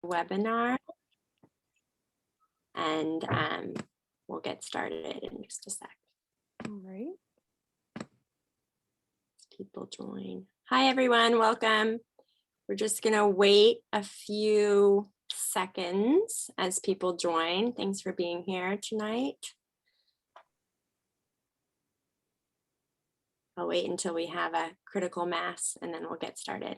webinar, and we'll get started in just a sec. All right. People join. Hi, everyone. Welcome. We're just going to wait a few seconds as people join. Thanks for being here tonight. I'll wait until we have a critical mass and then we'll get started.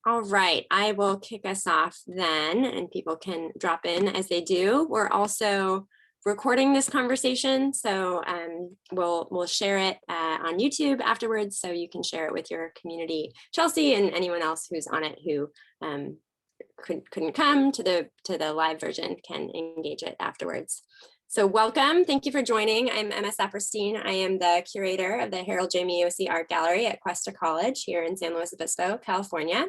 All right, I will kick us off then, and people can drop in as they do. We're also recording this conversation, so we'll share it on YouTube afterwards, so you can share it with your community, Chelsea, and anyone else who's on it who couldn't come to the live version can engage it afterwards. So welcome, thank you for joining. I'm Emma Saperstein. I am the curator of the Harold J. Miosi Art Gallery at Cuesta College here in San Luis Obispo, California.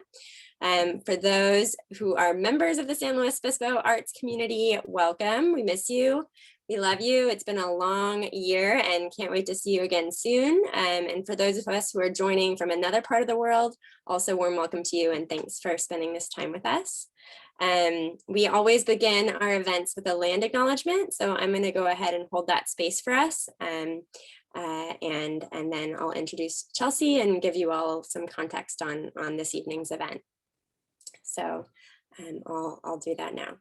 For those who are members of the San Luis Obispo arts community, welcome, we miss you. We love you. It's been a long year and can't wait to see you again soon. And for those of us who are joining from another part of the world, also warm welcome to you and thanks for spending this time with us. We always begin our events with a land acknowledgement. So I'm going to go ahead and hold that space for us. And then I'll introduce Chelsea and give you all some context on this evening's event. So I'll do that now.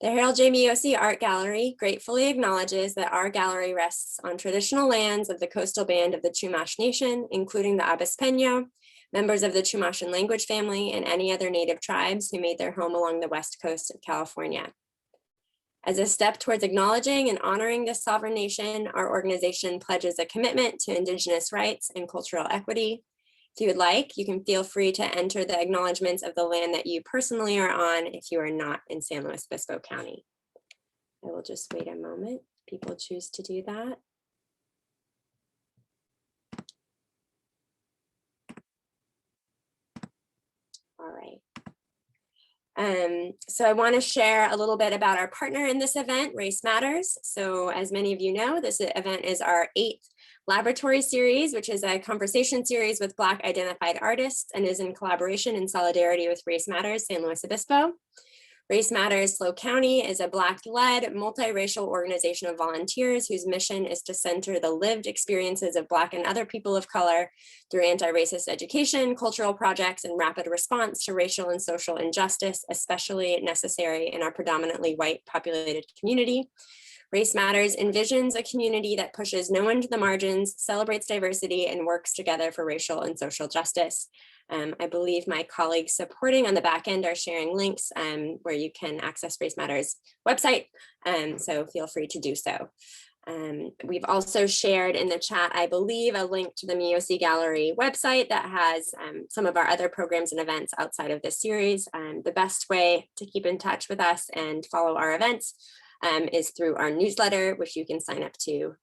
The Harold J. Miosi Art Gallery gratefully acknowledges that our gallery rests on traditional lands of the coastal band of the Chumash Nation, including the Abispeno, members of the Chumashan language family, and any other native tribes who made their home along the west coast of California. As a step towards acknowledging and honoring this sovereign nation, our organization pledges a commitment to Indigenous rights and cultural equity. If you would like, you can feel free to enter the acknowledgements of the land that you personally are on if you are not in San Luis Obispo County. I will just wait a moment. People choose to do that. All right. So I want to share a little bit about our partner in this event, Race Matters. So as many of you know, this event is our 8th laboratory series, which is a conversation series with Black identified artists and is in collaboration and solidarity with Race Matters San Luis Obispo. Race Matters SLO County is a Black-led, multiracial organization of volunteers whose mission is to center the lived experiences of Black and other people of color through anti-racist education, cultural projects, and rapid response to racial and social injustice, especially necessary in our predominantly white populated community. Race Matters envisions a community that pushes no one to the margins, celebrates diversity, and works together for racial and social justice. I believe my colleagues supporting on the back end are sharing links where you can access Race Matters website, so feel free to do so. We've also shared in the chat, I believe, a link to the Miosi Gallery website that has some of our other programs and events outside of this series. The best way to keep in touch with us and follow our events is through our newsletter, which you can sign up to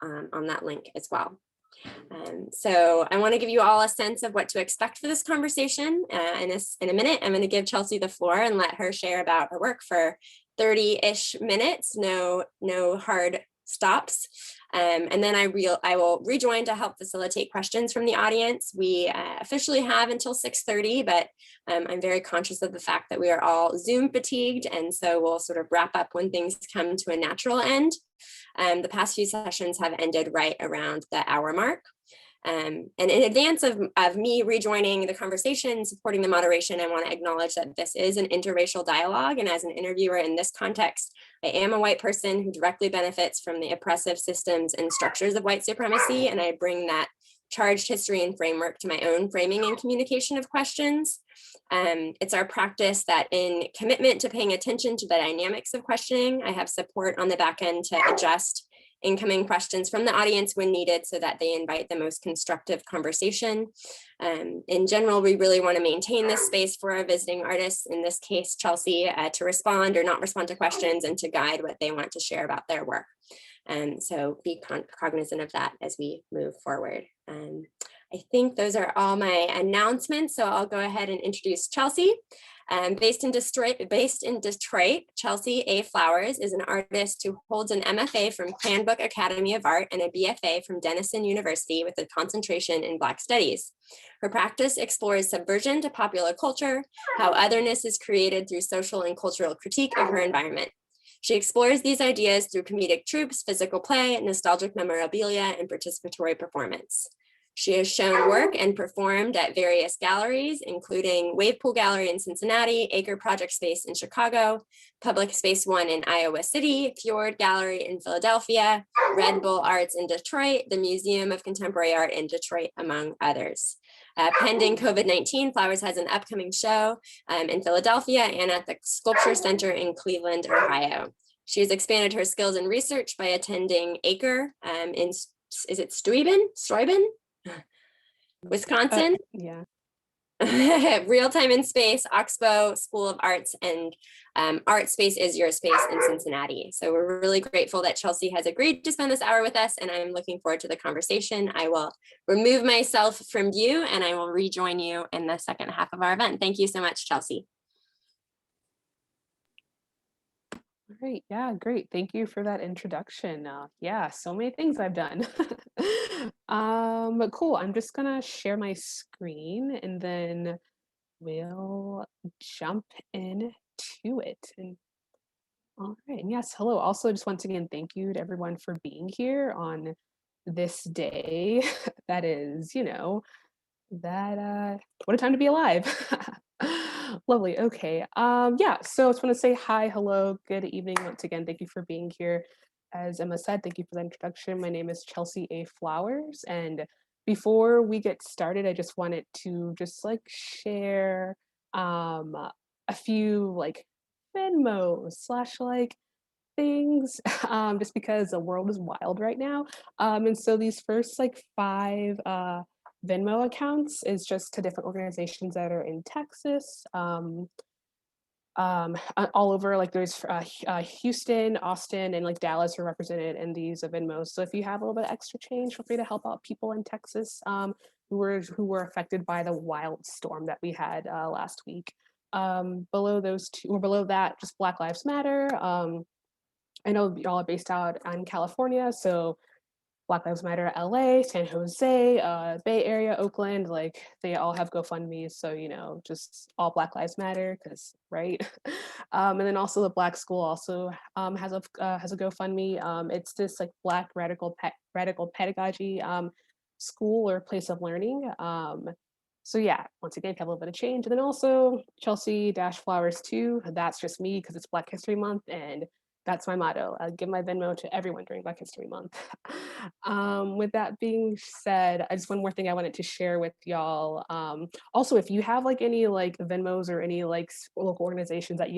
on that link as well. So I want to give you all a sense of what to expect for this conversation. In a minute, I'm going to give Chelsea the floor and let her share about her work for 30-ish minutes, no hard stops. And then I will rejoin to help facilitate questions from the audience. We officially have until 6:30, but I'm very conscious of the fact that we are all Zoom fatigued, and so we'll sort of wrap up when things come to a natural end. The past few sessions have ended right around the hour mark. And in advance of me rejoining the conversation, supporting the moderation, I want to acknowledge that this is an interracial dialogue. And as an interviewer in this context, I am a white person who directly benefits from the oppressive systems and structures of white supremacy. And I bring that charged history and framework to my own framing and communication of questions. It's our practice that in commitment to paying attention to the dynamics of questioning, I have support on the back end to adjust incoming questions from the audience when needed so that they invite the most constructive conversation. In general, we really want to maintain this space for our visiting artists, in this case, Chelsea, to respond or not respond to questions and to guide what they want to share about their work. So be cognizant of that as we move forward. I think those are all my announcements, so I'll go ahead and introduce Chelsea. Based in Detroit, Chelsea A. Flowers is an artist who holds an MFA from Cranbrook Academy of Art and a BFA from Denison University with a concentration in Black Studies. Her practice explores subversion to popular culture, how otherness is created through social and cultural critique of her environment. She explores these ideas through comedic troupes, physical play, nostalgic memorabilia, and participatory performance. She has shown work and performed at various galleries, including Wave Pool Gallery in Cincinnati, ACRE Projects Space in Chicago, Public Space One in Iowa City, Fjord Gallery in Philadelphia, Red Bull Arts in Detroit, the Museum of Contemporary Art in Detroit, among others. Pending COVID-19, Flowers has an upcoming show in Philadelphia and at the Sculpture Center in Cleveland, Ohio. She has expanded her skills in research by attending ACRE in, is it Steuben? Wisconsin. Yeah. Real Time in Space, Oxbow School of Arts, and Art Space is Your Space in Cincinnati. So we're really grateful that Chelsea has agreed to spend this hour with us, and I'm looking forward to the conversation. I will remove myself from view and I will rejoin you in the second half of our event. Thank you so much, Chelsea. Great. Yeah, great. Thank you for that introduction. Yeah, so many things I've done. Cool. I'm just gonna share my screen and then we'll jump into it. And all right. And yes, hello. Also, just once again, thank you to everyone for being here on this day. That is, what a time to be alive. Lovely. Okay. Yeah, so I just want to say hi, hello, good evening once again. Thank you for being here. As Emma said, thank you for the introduction. My name is Chelsea A. Flowers, and before we get started, I just wanted to just share a few Venmo slash things, just because the world is wild right now. And so these first five Venmo accounts is just to different organizations that are in Texas, all over. There's Houston, Austin, and Dallas are represented in these Venmos. So if you have a little bit of extra change, feel free to help out people in Texas who were affected by the wild storm that we had last week. Below those two, or below that, just Black Lives Matter. I know y'all are based out in California, so Black Lives Matter LA, San Jose, Bay Area, Oakland, they all have GoFundMes. So, just all Black Lives Matter, because, right? And then also the Black School also has a GoFundMe. It's this Black radical pedagogy school or place of learning. So yeah, once again, have a little bit of change. And then also Chelsea-Flowers 2, that's just me because it's Black History Month, and that's my motto. I give my Venmo to everyone during Black History Month. With that being said, I just one more thing I wanted to share with y'all. Also, if you have any Venmos or any local organizations that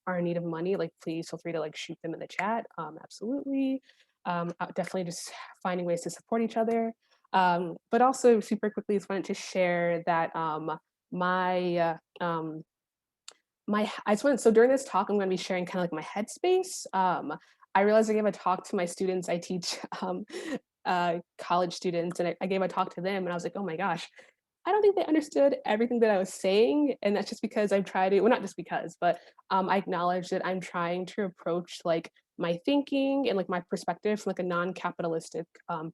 are in need of money, please feel free to shoot them in the chat. Absolutely. Definitely just finding ways to support each other. But also super quickly, just wanted to share that so during this talk, I'm going to be sharing kind of my headspace. I realized I gave a talk to my students. I teach college students, and I gave a talk to them, and I was like, oh my gosh, I don't think they understood everything that I was saying. And that's just because I've tried to, well, not just because, but I acknowledge that I'm trying to approach my thinking and my perspective from a non-capitalistic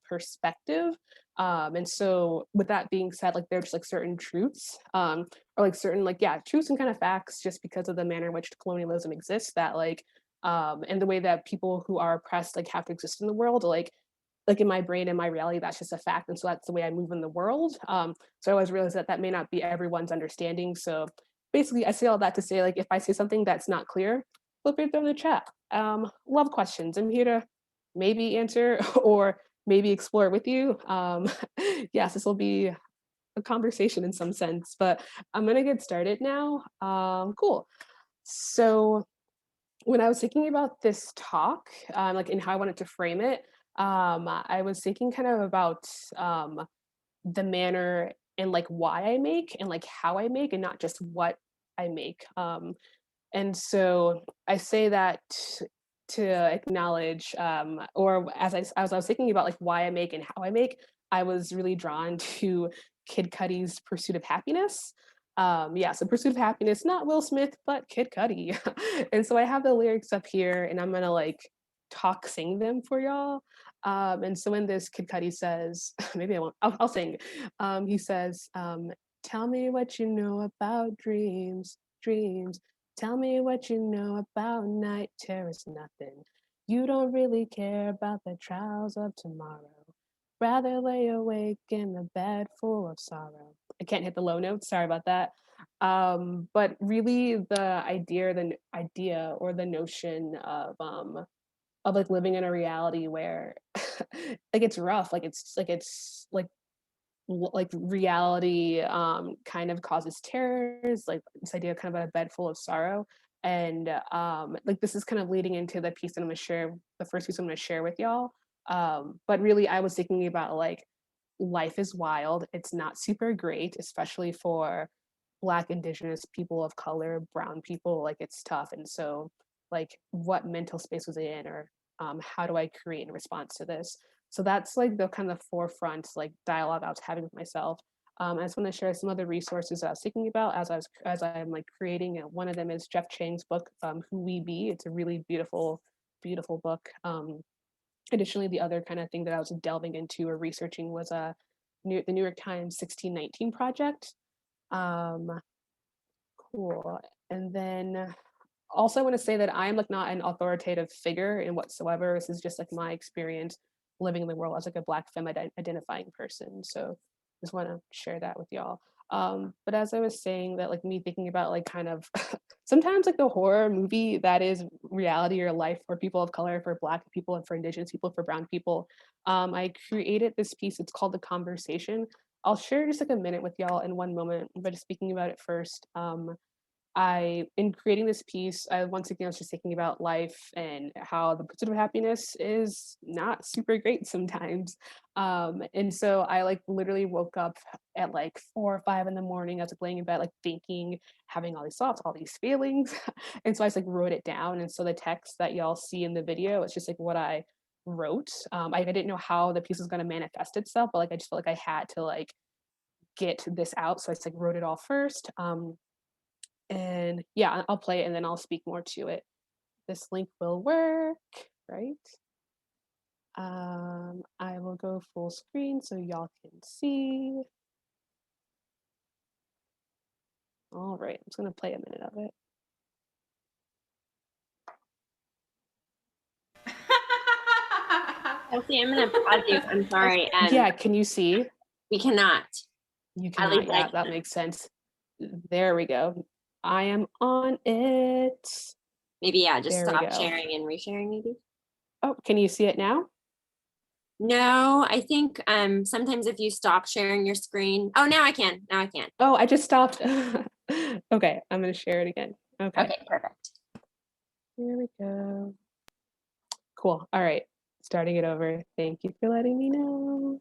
perspective. And so with that being said, there's certain truths or certain truths and kind of facts, just because of the manner in which colonialism exists, that and the way that people who are oppressed have to exist in the world, in my brain and my reality, that's just a fact. And so that's the way I move in the world. So I always realize that may not be everyone's understanding. So basically I say all that to say, if I say something that's not clear, feel free to throw in the chat. Love questions. I'm here to maybe answer or maybe explore with you. Yes, this will be a conversation in some sense, but I'm gonna get started now. Cool. So when I was thinking about this talk, and how I wanted to frame it, I was thinking kind of about the manner and why I make and how I make, and not just what I make. And so I say that to acknowledge, or as I was thinking about why I make and how I make, I was really drawn to Kid Cudi's Pursuit of Happiness. Yeah, so Pursuit of Happiness, not Will Smith, but Kid Cudi. And so I have the lyrics up here and I'm gonna like sing them for y'all. And so in this, Kid Cudi says, maybe I won't, I'll sing. He says, tell me what you know about dreams, dreams. Tell me what you know about night terrors, nothing. You don't really care about the trials of tomorrow. Rather lay awake in the bed full of sorrow. I can't hit the low notes, sorry about that. But really the idea or the notion of like living in a reality where like it's rough, like reality kind of causes terrors, like this idea of kind of a bed full of sorrow. And like this is kind of leading into the piece that I'm gonna share, the first piece I'm gonna share with y'all. But really I was thinking about like life is wild. It's not super great, especially for Black, Indigenous people of color, brown people. Like it's tough. And so, like, what mental space was I in, or how do I create in response to this? So that's like the kind of forefront like dialogue I was having with myself. I just want to share some other resources that I was thinking about as I'm like creating. One of them is Jeff Chang's book, Who We Be. It's a really beautiful, beautiful book. Additionally, the other kind of thing that I was delving into or researching was the New York Times 1619 project. Um, cool. And then also I want to say that I am like not an authoritative figure in whatsoever. This is just like my experience living in the world as like a Black femme identifying person. So just want to share that with y'all. But as I was saying that like me thinking about like kind of sometimes like the horror movie that is reality or life for people of color, for Black people and for Indigenous people, for brown people. I created this piece, it's called The Conversation. I'll share just like a minute with y'all in one moment, but just speaking about it first. In creating this piece, I once again was just thinking about life and how the pursuit of happiness is not super great sometimes. And so I like literally woke up at like 4 or 5 in the morning. I was like laying in bed, like thinking, having all these thoughts, all these feelings. And so I just like wrote it down. And so the text that y'all see in the video, it's just like what I wrote. I didn't know how the piece was going to manifest itself, but like I just felt like I had to like get this out. So I just like wrote it all first. And yeah, I'll play it and then I'll speak more to it. This link will work, right? I will go full screen so y'all can see. All right, I'm just gonna play a minute of it. Kelsey, I'm gonna pause you. I'm sorry. Yeah, can you see? We cannot. You At least cannot, yeah, that makes sense. There we go. I am on it. Maybe, yeah, just There we stop go. sharing and resharing maybe. Oh, can you see it now? No, I think sometimes if you stop sharing your screen. Oh, now I can. Now I can. Oh, I just stopped. Okay, I'm gonna share it again. Okay. Okay, perfect. Here we go. Cool. All right. Starting it over. Thank you for letting me know.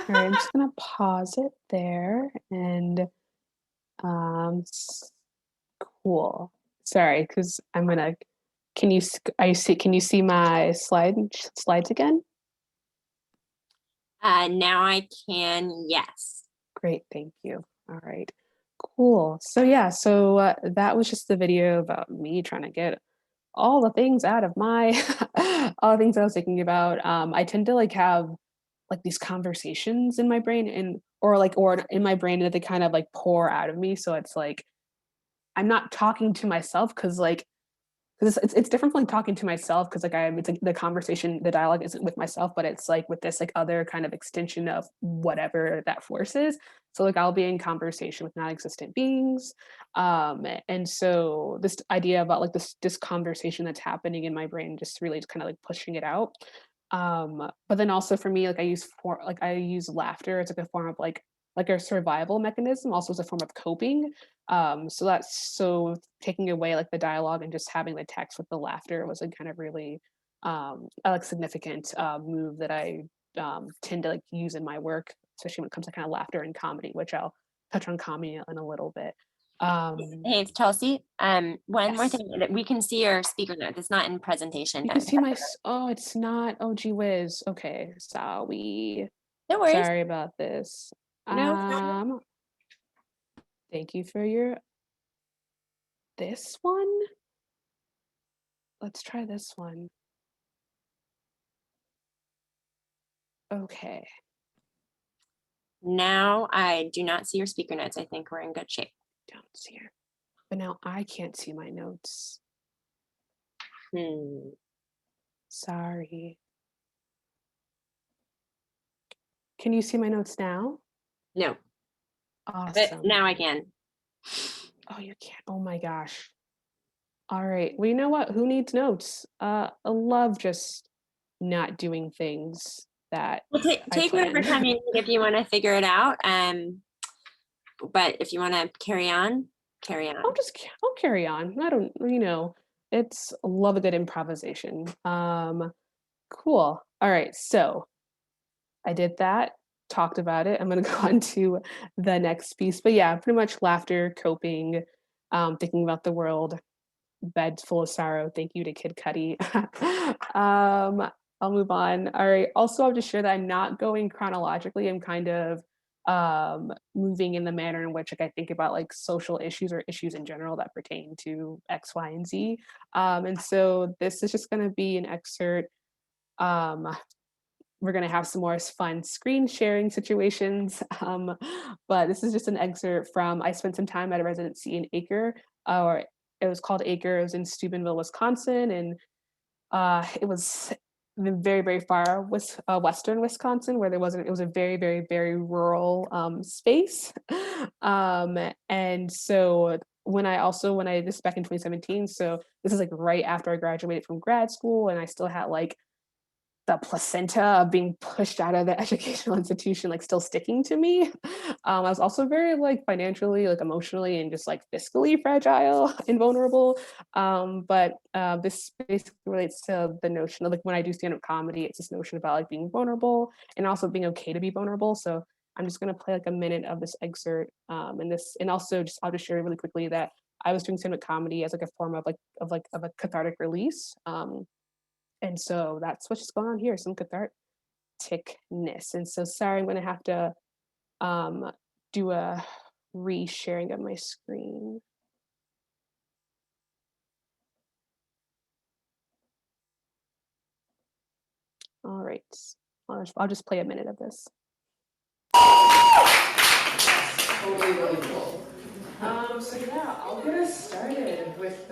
All right, I'm just gonna pause it there and cool. Sorry, because I'm gonna. Can you see my slides again? Now I can, yes. Great, thank you. All right, cool. So yeah, so that was just the video about me trying to get all the things out of my all the things I was thinking about. I tend to like have like these conversations in my brain and or in my brain that they kind of like pour out of me. So it's like I'm not talking to myself because like because it's different from like talking to myself because like it's like the conversation, the dialogue isn't with myself, but it's like with this like other kind of extension of whatever that force is. So like I'll be in conversation with non-existent beings. And so this idea about like this conversation that's happening in my brain just really kind of like pushing it out. But then also for me, like I use laughter as like a form of like a survival mechanism, also as a form of coping. So that's so taking away like the dialogue and just having the text with the laughter was a kind of really a like significant move that I tend to like use in my work, especially when it comes to kind of laughter and comedy, which I'll touch on comedy in a little bit. Hey, it's Chelsea. One more Yes, thing, that we can see your speaker notes. It's not in presentation you can mode. see oh, it's not. Oh, gee whiz. Okay, No worries. sorry about this. No problem. Um, thank you for your this one. Let's try this one. Okay. Now I do not see your speaker notes. I think we're in good shape. Don't see her. But now I can't see my notes. Hmm. Sorry. Can you see my notes now? No, but Awesome. now I can. Oh, you can't. Oh my gosh. All right. Well, you know what? Who needs notes? I love just not doing things that Well, I take whatever plan. time you need if you want to figure it out. But if you want to carry on, carry on. I'll carry on. I don't, it's love a good improvisation. Cool. All right. So I did that, talked about it. I'm going to go on to the next piece. But yeah, pretty much laughter, coping, thinking about the world, beds full of sorrow. Thank you to Kid Cudi. I'll move on. All right. Also, I'll just share that I'm not going chronologically. I'm kind of moving in the manner in which like I think about like social issues or issues in general that pertain to X, Y, and Z. And so this is just going to be an excerpt. Um, we're going to have some more fun screen sharing situations. But this is just an excerpt from, I spent some time at a residency in ACRE, or it was called ACRE. It was in Steubenville, Wisconsin. And it was very, very far western Wisconsin, where it was a very, very, very rural space. And so this is back in 2017. So this is like right after I graduated from grad school and I still had like the placenta of being pushed out of the educational institution like still sticking to me. I was also very like financially, like emotionally, and just like fiscally fragile and vulnerable. But this basically relates to the notion of like when I do stand-up comedy, it's this notion about like being vulnerable and also being okay to be vulnerable. So I'm just gonna play like a minute of this excerpt, and also just I'll just share really quickly that I was doing stand-up comedy as like a form of a cathartic release. And so that's what's going on here, some catharticness. And so sorry, I'm going to have to do a re-sharing of my screen. All right, I'll just play a minute of this. Totally really cool. So yeah, I'll get us started with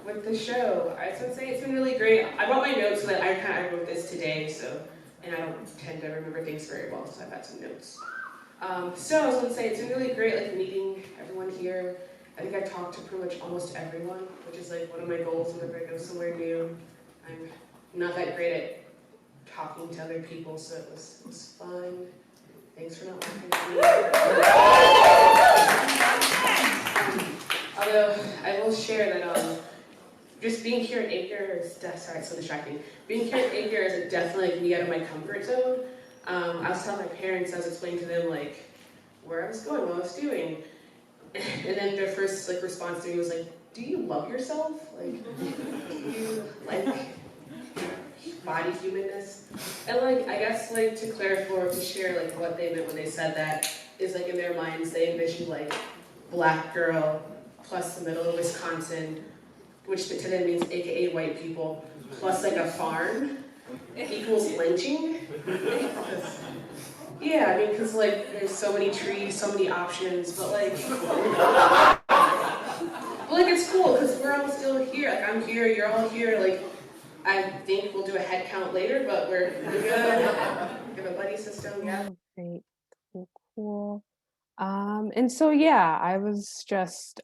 with the show. I was gonna say it's been really great. I brought my notes so that I wrote this today, and I don't tend to remember things very well, so I've got some notes. So I was gonna say it's been really great, like meeting everyone here. I think I talked to pretty much almost everyone, which is like one of my goals whenever I go somewhere new. I'm not that great at talking to other people, so it was fun. Thanks for not laughing at me. Although I will share that just being here at ACRE is sorry, it's so distracting. Being here at ACRE is definitely like me out of my comfort zone. I was telling my parents, I was explaining to them like where I was going, what I was doing, and then their first like response to me was like, "Do you love yourself? Like, do you like body humanness?" And like I guess like to clarify or to share like what they meant when they said that is like in their minds they envisioned like black girl plus the middle of Wisconsin which to them means AKA white people, plus like a farm equals lynching. Yeah, I mean, because like there's so many trees, so many options, but like, it's cool because we're all still here. Like I'm here, you're all here. Like I think we'll do a head count later, but we're good. We have a buddy system, yeah. Oh, great. Cool, cool. And so yeah, I was just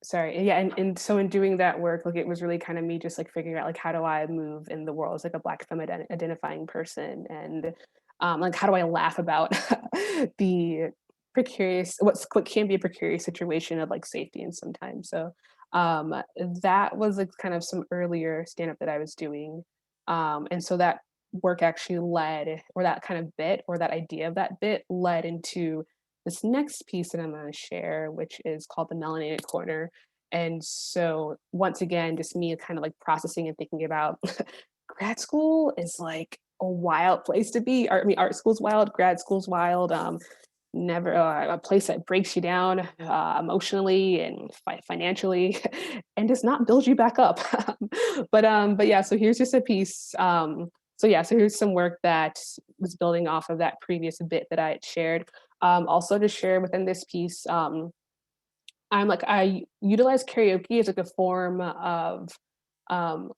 sorry, yeah, and so in doing that work, like it was really kind of me just like figuring out like how do I move in the world as like a Black femme identifying person, and like how do I laugh about the what can be a precarious situation of like safety and sometimes. So um that was like kind of some earlier stand up that I was doing. And so that work actually led, or that kind of bit, or that idea of that bit led into this next piece that I'm going to share, which is called the Melanated Corner. And so once again, just me kind of like processing and thinking about grad school is like a wild place to be. I mean, art school's wild, grad school's wild. Never a place that breaks you down emotionally and financially, and does not build you back up. But yeah. So here's just a piece. So here's some work that was building off of that previous bit that I had shared. Also to share within this piece, I utilize karaoke as like a form of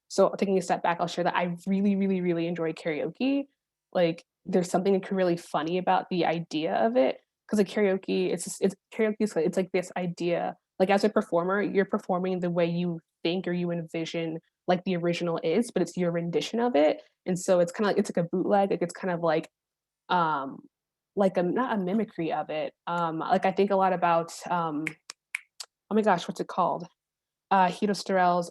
so taking a step back, I'll share that I really, really, really enjoy karaoke. Like there's something really funny about the idea of it. Because like karaoke, it's karaoke is it's like this idea, like as a performer, you're performing the way you think or you envision like the original is, but it's your rendition of it. And so it's kind of like it's like a bootleg, like it's kind of um like a not a mimicry of it. Like I think a lot about oh my gosh, what's it called? Hito Starrell's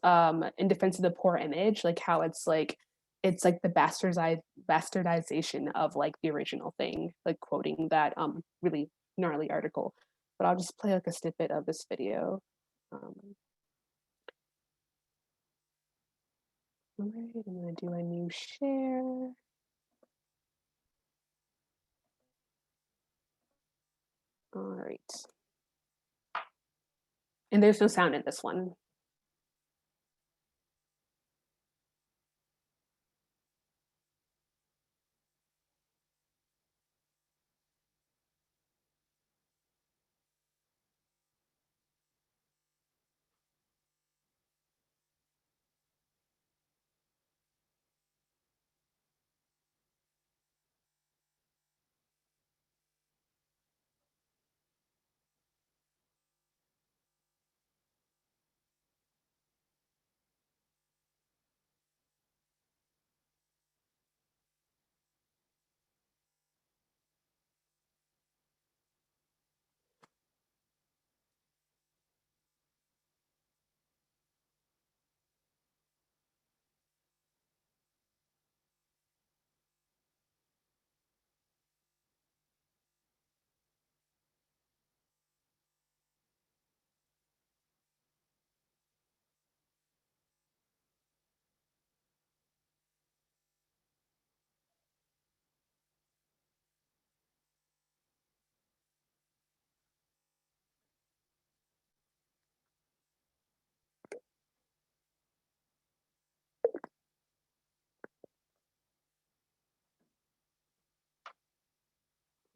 In Defense of the Poor Image, like how it's like the bastardization of like the original thing, like quoting that really gnarly article. But I'll just play like a snippet of this video. Um, all right, I'm gonna do a new share. All right. And there's no sound in this one.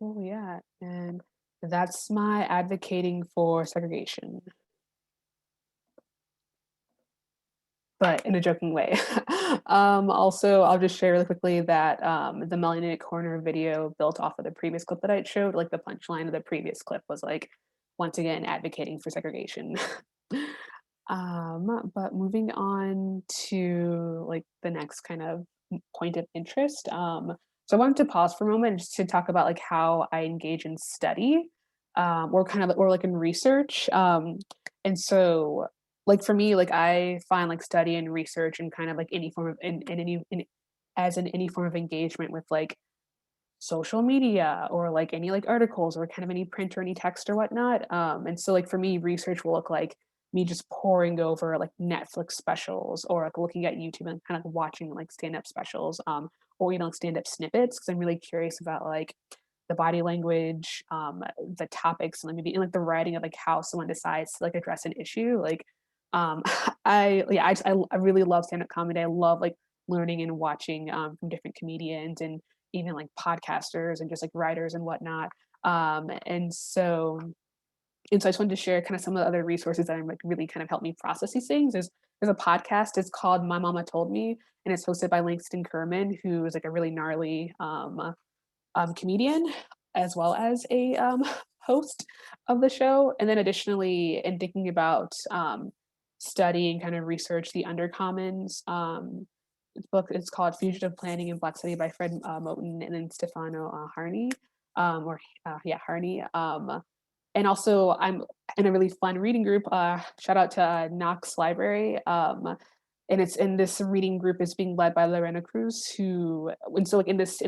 Oh yeah, and that's my advocating for segregation, but in a joking way. Also, I'll just share really quickly that the Melanated Corner video built off of the previous clip that I showed. Like the punchline of the previous clip was like, once again, advocating for segregation. But moving on to like the next kind of point of interest. So I wanted to pause for a moment just to talk about like how I engage in study, or like in research. And so like for me, like I find like study and research and kind of like any form of as in any form of engagement with like social media or like any like articles or kind of any print or any text or whatnot. And so like for me, research will look like me just poring over like Netflix specials or like looking at YouTube and kind of watching like stand-up specials, or like stand-up snippets because I'm really curious about like the body language, the topics, and like maybe like the writing of like how someone decides to like address an issue. Like Um, I really love stand-up comedy. I love like learning and watching from different comedians and even like podcasters and just like writers and whatnot. And so I just wanted to share kind of some of the other resources that are like really kind of helped me process these things. There's a podcast. It's called My Mama Told Me, and it's hosted by Langston Kerman, who is like a really gnarly comedian as well as a host of the show. And then additionally, in thinking about studying kind of research the undercommons, this book is called Fugitive Planning in Black City by Fred Moten and then Stefano Harney, Harney. And also, I'm in a really fun reading group. Shout out to Knox Library. And it's in this reading group is being led by Lorena Cruz, who and so like in this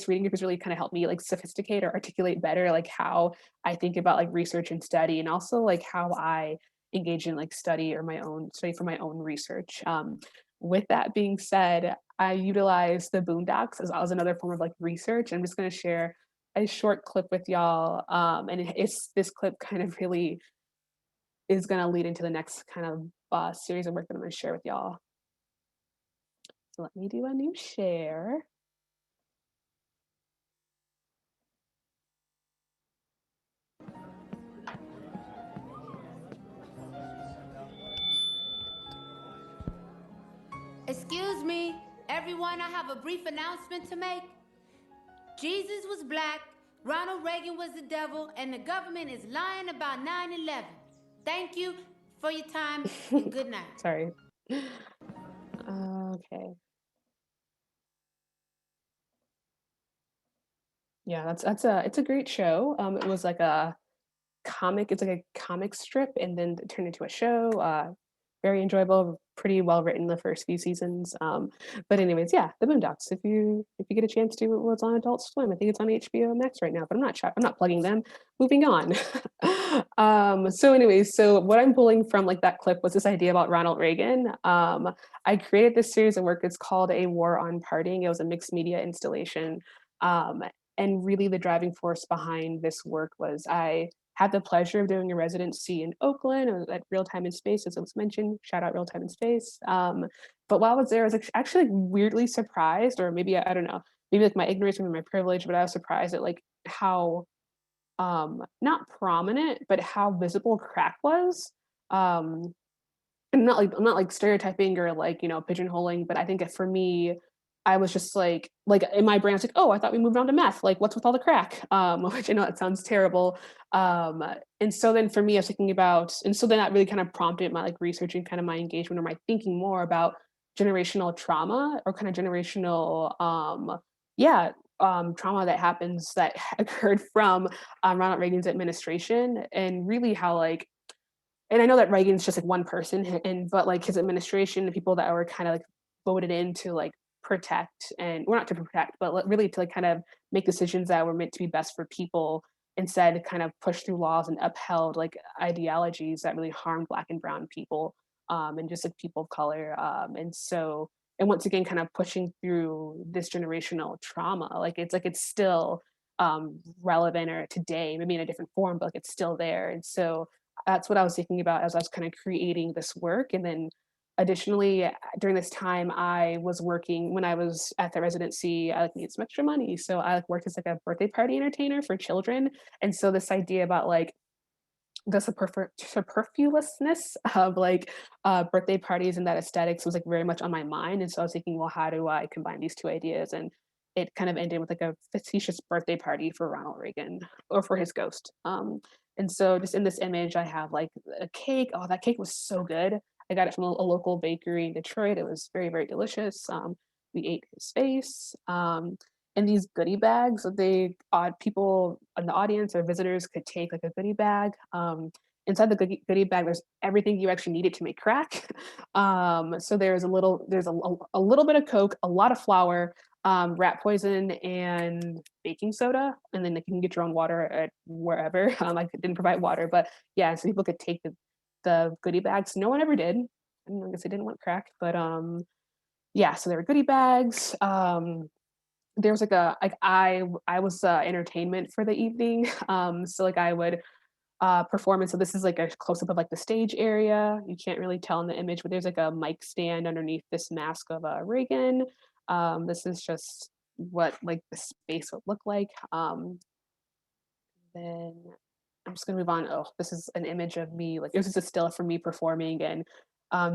reading group has really kind of helped me like sophisticate or articulate better like how I think about like research and study, and also like how I engage in like study for my own research. With that being said, I utilize the Boondocks as another form of like research. I'm just going to share a short clip with y'all, and it's this clip kind of really is going to lead into the next kind of series of work that I'm going to share with y'all. So let me do a new share. Excuse me, everyone, I have a brief announcement to make. Jesus was black, Ronald Reagan was the devil, and the government is lying about 9/11. Thank you for your time and good night. Sorry. Okay. Yeah, it's a great show. It was like a comic. It's like a comic strip, and then it turned into a show. Very enjoyable, pretty well written the first few seasons. But anyways, yeah, the Boondocks. If you get a chance to, well, it's on Adult Swim. I think it's on HBO Max right now, but I'm not plugging them. Moving on. So anyways, so what I'm pulling from like that clip was this idea about Ronald Reagan. I created this series of work. It's called A War on Partying. It was a mixed media installation. And really the driving force behind this work was I had the pleasure of doing a residency in Oakland. I was at Real Time and Space, as it was mentioned. Shout out Real Time and Space. But while I was there, I was actually like, weirdly surprised, or maybe I don't know, maybe like my ignorance or my privilege, but I was surprised at like how not prominent, but how visible crack was. And I'm not like stereotyping or like, pigeonholing, but I think that for me, I was just like in my brain, I was like, oh, I thought we moved on to meth. Like, what's with all the crack? Which I know it sounds terrible. And so then for me, I was thinking about, and so then that really kind of prompted my like research and kind of my engagement or my thinking more about generational trauma or kind of generational, trauma that happens that occurred from Ronald Reagan's administration, and really how like, and I know that Reagan's just like one person, but like his administration, the people that were kind of like voted in to like protect, and well, not to protect, but really to like kind of make decisions that were meant to be best for people, instead kind of push through laws and upheld like ideologies that really harmed Black and Brown people, and just like people of color. And once again, kind of pushing through this generational trauma, it's still relevant or today, maybe in a different form, but like it's still there. And so that's what I was thinking about as I was kind of creating this work. And then additionally, during this time, I was working when I was at the residency, I like needed some extra money. So I like worked as like a birthday party entertainer for children. And so this idea about like the superfluousness of like birthday parties and that aesthetics was like very much on my mind. And so I was thinking, well, how do I combine these two ideas? And it kind of ended with like a facetious birthday party for Ronald Reagan or for his ghost. And so just in this image, I have like a cake. Oh, that cake was so good. I got it from a local bakery in Detroit. It was very, very delicious. We ate his face. And these goodie bags that people in the audience or visitors could take like a goodie bag. Inside the goodie bag, there's everything you actually needed to make crack. So there's a little bit of Coke, a lot of flour, rat poison, and baking soda, and then you can get your own water at wherever. I didn't provide water, but yeah, so people could take the goodie bags. No one ever did. I guess they didn't want crack, but yeah. So there were goodie bags. There was I was entertainment for the evening. So like I would performance. So this is like a close-up of like the stage area. You can't really tell in the image, but there's like a mic stand underneath this mask of Reagan. This is just what like the space would look like. Then I'm just gonna move on. Oh, this is an image of me, like this is a still for me performing. And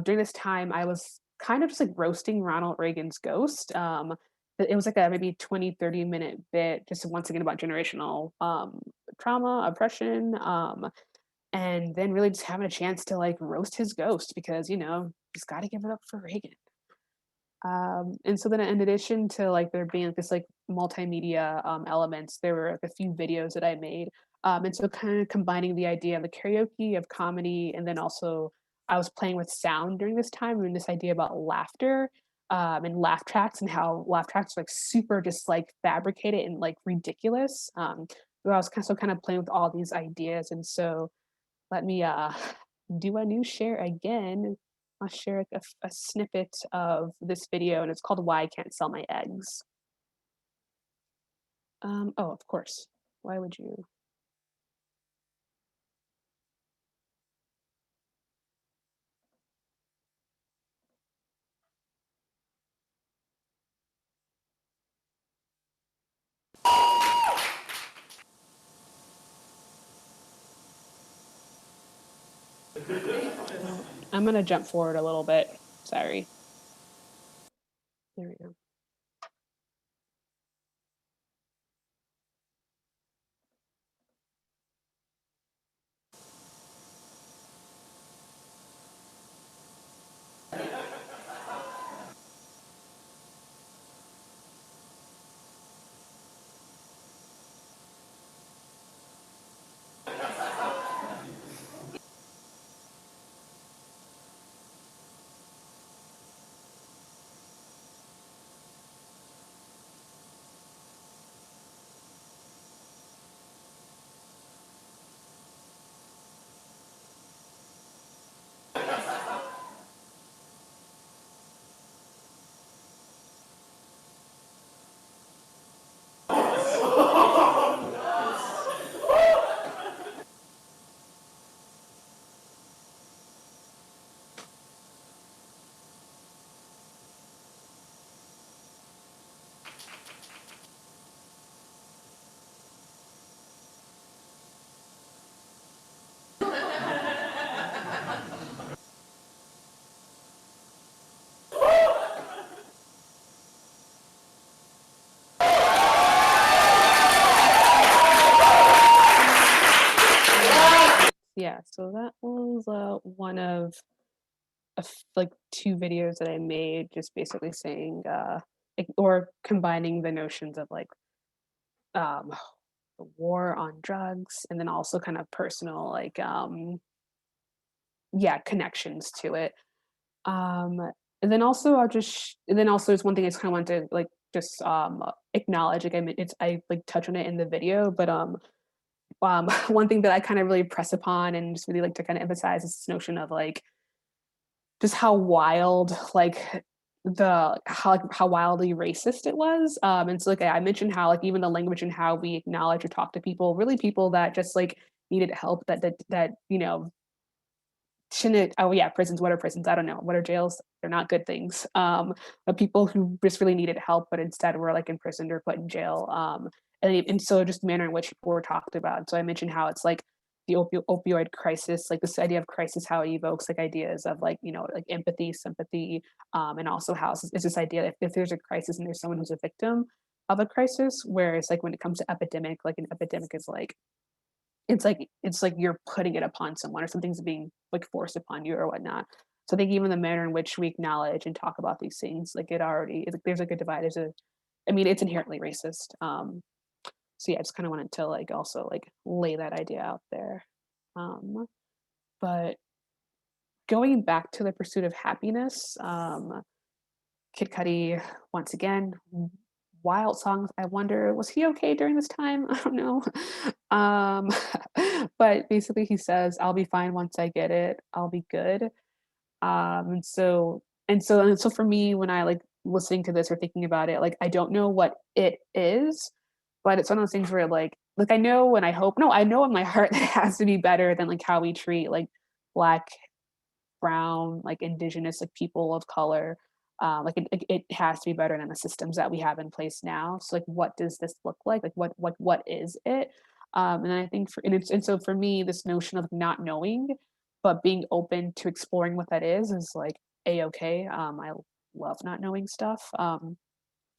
during this time, I was kind of just like roasting Ronald Reagan's ghost. It was like a maybe 20-30 minute bit, just once again about generational trauma, oppression, and then really just having a chance to like roast his ghost because, you know, just got to give it up for Reagan. And so then in addition to like there being this like multimedia elements, there were like, a few videos that I made. And so kind of combining the idea of the karaoke, of comedy, and then also I was playing with sound during this time and this idea about laughter and laugh tracks and how laugh tracks are like super just like fabricated and like ridiculous. So I was kind of playing with all these ideas. And so let me do a new share again. I'll share a snippet of this video, and it's called "Why I Can't Sell My Eggs." Oh, of course. Why would you? I'm gonna jump forward a little bit. Sorry. There we go. Yeah, so that was one of like two videos that I made, just basically saying or combining the notions of like um, the war on drugs and then also kind of personal like yeah connections to it. Um, and then also and then also there's one thing I just kind of wanted to like just acknowledge. Like I mean, I like touch on it in the video, but one thing that I kind of really press upon and just really like to kind of emphasize is this notion of like just how wild like how wildly racist it was. And so like I mentioned how like even the language and how we acknowledge or talk to people, really people that just like needed help that you know shouldn't. Oh yeah, prisons, what are prisons, I don't know, what are jails, they're not good things. But people who just really needed help but instead were like imprisoned or put in jail. And so just the manner in which people were talked about. So I mentioned how it's like the opioid crisis, like this idea of crisis, how it evokes like ideas of like, you know, like empathy, sympathy, and also how it's this idea that if there's a crisis and there's someone who's a victim of a crisis, whereas like when it comes to epidemic, like an epidemic is like it's like you're putting it upon someone or something's being like forced upon you or whatnot. So I think even the manner in which we acknowledge and talk about these things, like it already is, like, there's like a divide. I mean, it's inherently racist. So yeah, I just kind of wanted to like also like lay that idea out there. But going back to the pursuit of happiness, Kid Cudi once again, wild songs. I wonder, was he okay during this time? I don't know. Um, but basically, he says, "I'll be fine once I get it. I'll be good." And so for me, when I like listening to this or thinking about it, like I don't know what it is, but it's one of those things where like I know and I hope, no, I know in my heart that it has to be better than like how we treat like Black, brown, like indigenous, like people of color. Like it has to be better than the systems that we have in place now. So like what does this look like? Like what is it? And I think and so for me, this notion of not knowing, but being open to exploring what that is like a-okay. I love not knowing stuff.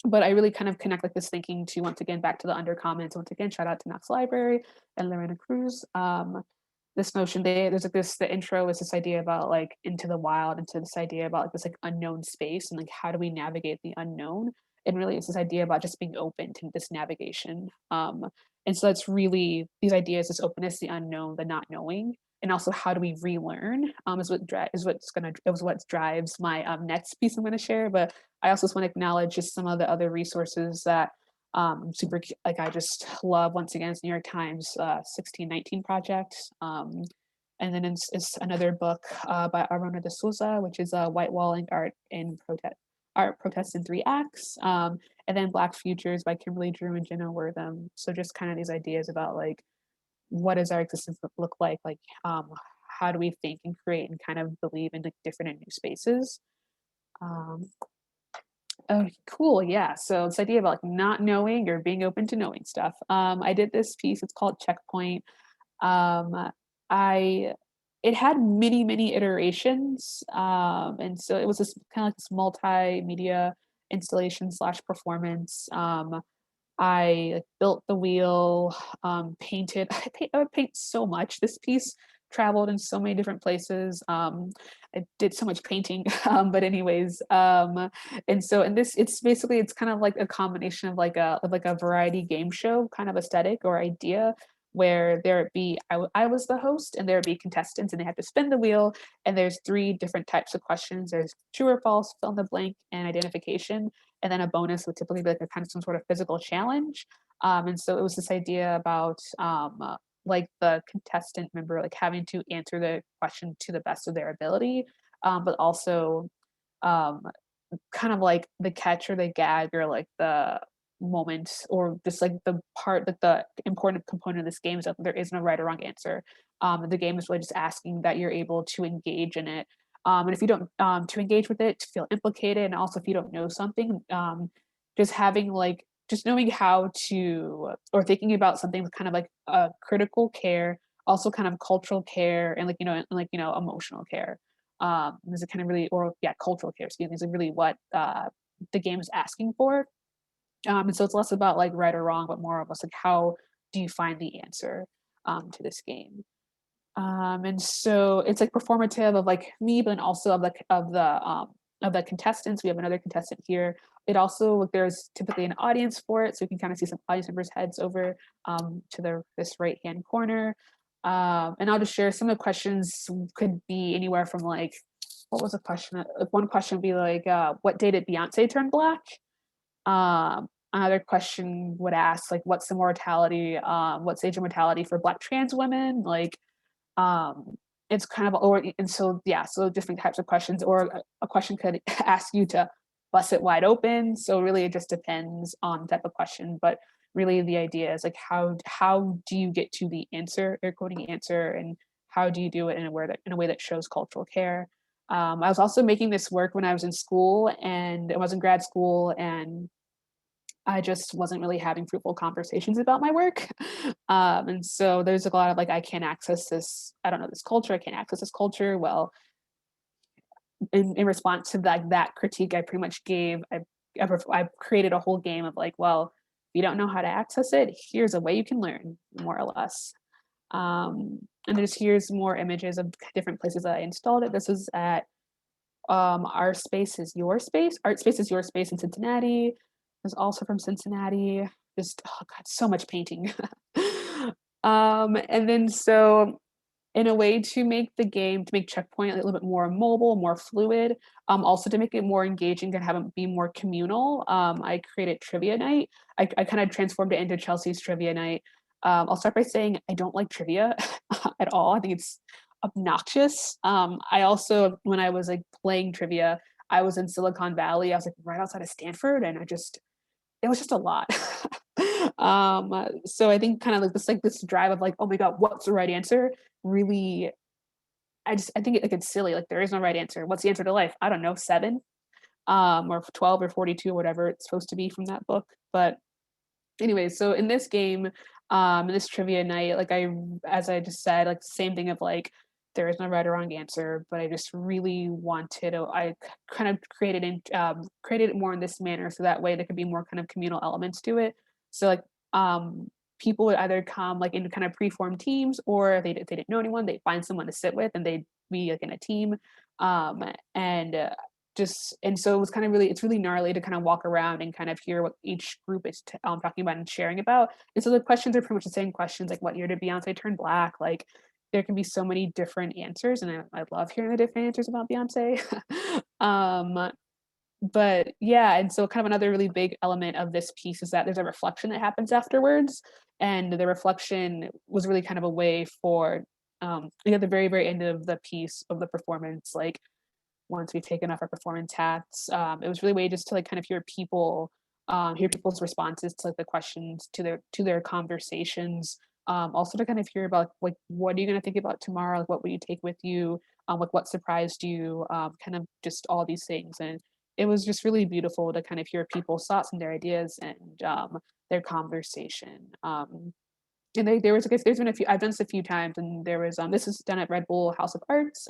But I really kind of connect like this thinking to, once again, back to the under comments. Once again, shout out to Knox Library and Lorena Cruz. This notion, there's like the intro is this idea about like into the wild, into this idea about like this like unknown space and like how do we navigate the unknown? And really it's this idea about just being open to this navigation. And so that's really these ideas, this openness, the unknown, the not knowing, and also how do we relearn is what drives my next piece I'm going to share. But I also just want to acknowledge just some of the other resources that super like I just love. Once again, it's New York Times 1619 Project, and then it's another book by Arona de Souza, which is White Walling Art Protests in Three Acts, and then Black Futures by Kimberly Drew and Jenna Wortham. So just kind of these ideas about like what does our existence look like how do we think and create and kind of believe in like different and new spaces. Oh, cool. Yeah. So this idea about like not knowing or being open to knowing stuff. I did this piece. It's called Checkpoint. I it had many iterations, and so it was this kind of like this multimedia installation slash performance. I like, built the wheel, painted. I would paint so much. This piece traveled in so many different places. I did so much painting, but anyways, and so in this, it's kind of like a combination of like a variety game show kind of aesthetic or idea, where there be I was the host and there would be contestants and they have to spin the wheel, and there's 3 different types of questions. There's true or false, fill in the blank, and identification, and then a bonus would typically be like a kind of some sort of physical challenge. And so it was this idea about like the contestant member like having to answer the question to the best of their ability, but also um, kind of like the catch or the gag or like the moment or just like the part that the important component of this game is that there isn't a right or wrong answer. The game is really just asking that you're able to engage in it, and if you don't to engage with it, to feel implicated, and also if you don't know something, just having like just knowing how to or thinking about something with kind of like critical care, also kind of cultural care, and like emotional care. This is kind of really, or yeah, cultural care. Excuse me, is really what the game is asking for. And so it's less about like right or wrong, but more of us like how do you find the answer to this game. And so it's like performative of like me, but then also of the contestants. We have another contestant here. It also like, there's typically an audience for it, so you can kind of see some audience members' heads over to this right hand corner. And I'll just share some of the questions. Could be anywhere from like, what was a question? One question would be like, what day did Beyonce turn Black? Another question would ask like, what's what's age of mortality for Black trans women? Like, it's kind of, and so yeah, so different types of questions, or a question could ask you to bust it wide open. So really, it just depends on the type of question, but really the idea is like, how do you get to the answer, air quoting answer, and how do you do it in a way that shows cultural care. I was also making this work when I was in school, and I was in grad school, and I just wasn't really having fruitful conversations about my work. And so there's a lot of like, I can't access this, I don't know this culture, I can't access this culture. Well, in response to that critique, I pretty much I created a whole game of like, well, if you don't know how to access it, here's a way you can learn, more or less. And here's more images of different places that I installed it. This is at Art Space is Your Space in Cincinnati. Is also from Cincinnati. Just, oh God, so much painting. And then so in a way to make Checkpoint a little bit more mobile, more fluid, also to make it more engaging and have it be more communal, I created trivia night. I kind of transformed it into Chelsea's trivia night. I'll start by saying I don't like trivia at all. I think it's obnoxious. I also, when I was like playing trivia, I was in Silicon Valley. I was like right outside of Stanford, and I just it was just a lot. So I think kind of like this drive of like, oh my God, what's the right answer? Really, I think like it's silly. Like there is no right answer. What's the answer to life? I don't know, 7, or 12 or 42 or whatever it's supposed to be from that book. But anyway, so in this game, in this trivia night, like as I just said, like same thing of like, there is no right or wrong answer, but I just really wanted to, kind of created it more in this manner. So that way there could be more kind of communal elements to it. So like, people would either come like into kind of preformed teams, or if they didn't know anyone, they'd find someone to sit with and they'd be like in a team. And and so it was kind of it's really gnarly to kind of walk around and kind of hear what each group is talking about and sharing about. And so the questions are pretty much the same questions, like what year did Beyonce turn black? Like there can be so many different answers, and I love hearing the different answers about Beyonce. But yeah, and so kind of another really big element of this piece is that there's a reflection that happens afterwards, and the reflection was really kind of a way for at the very very end of the piece of the performance, like once we've taken off our performance hats, it was really a way just to like kind of hear people's responses to like the questions, to their conversations, also to kind of hear about like what are you going to think about tomorrow, like what will you take with you, like what surprised you, kind of just all these things. And it was just really beautiful to kind of hear people's thoughts and their ideas, and their conversation. And there was, I guess, there's been a few. I've done this a few times, and there was this is done at Red Bull House of Arts.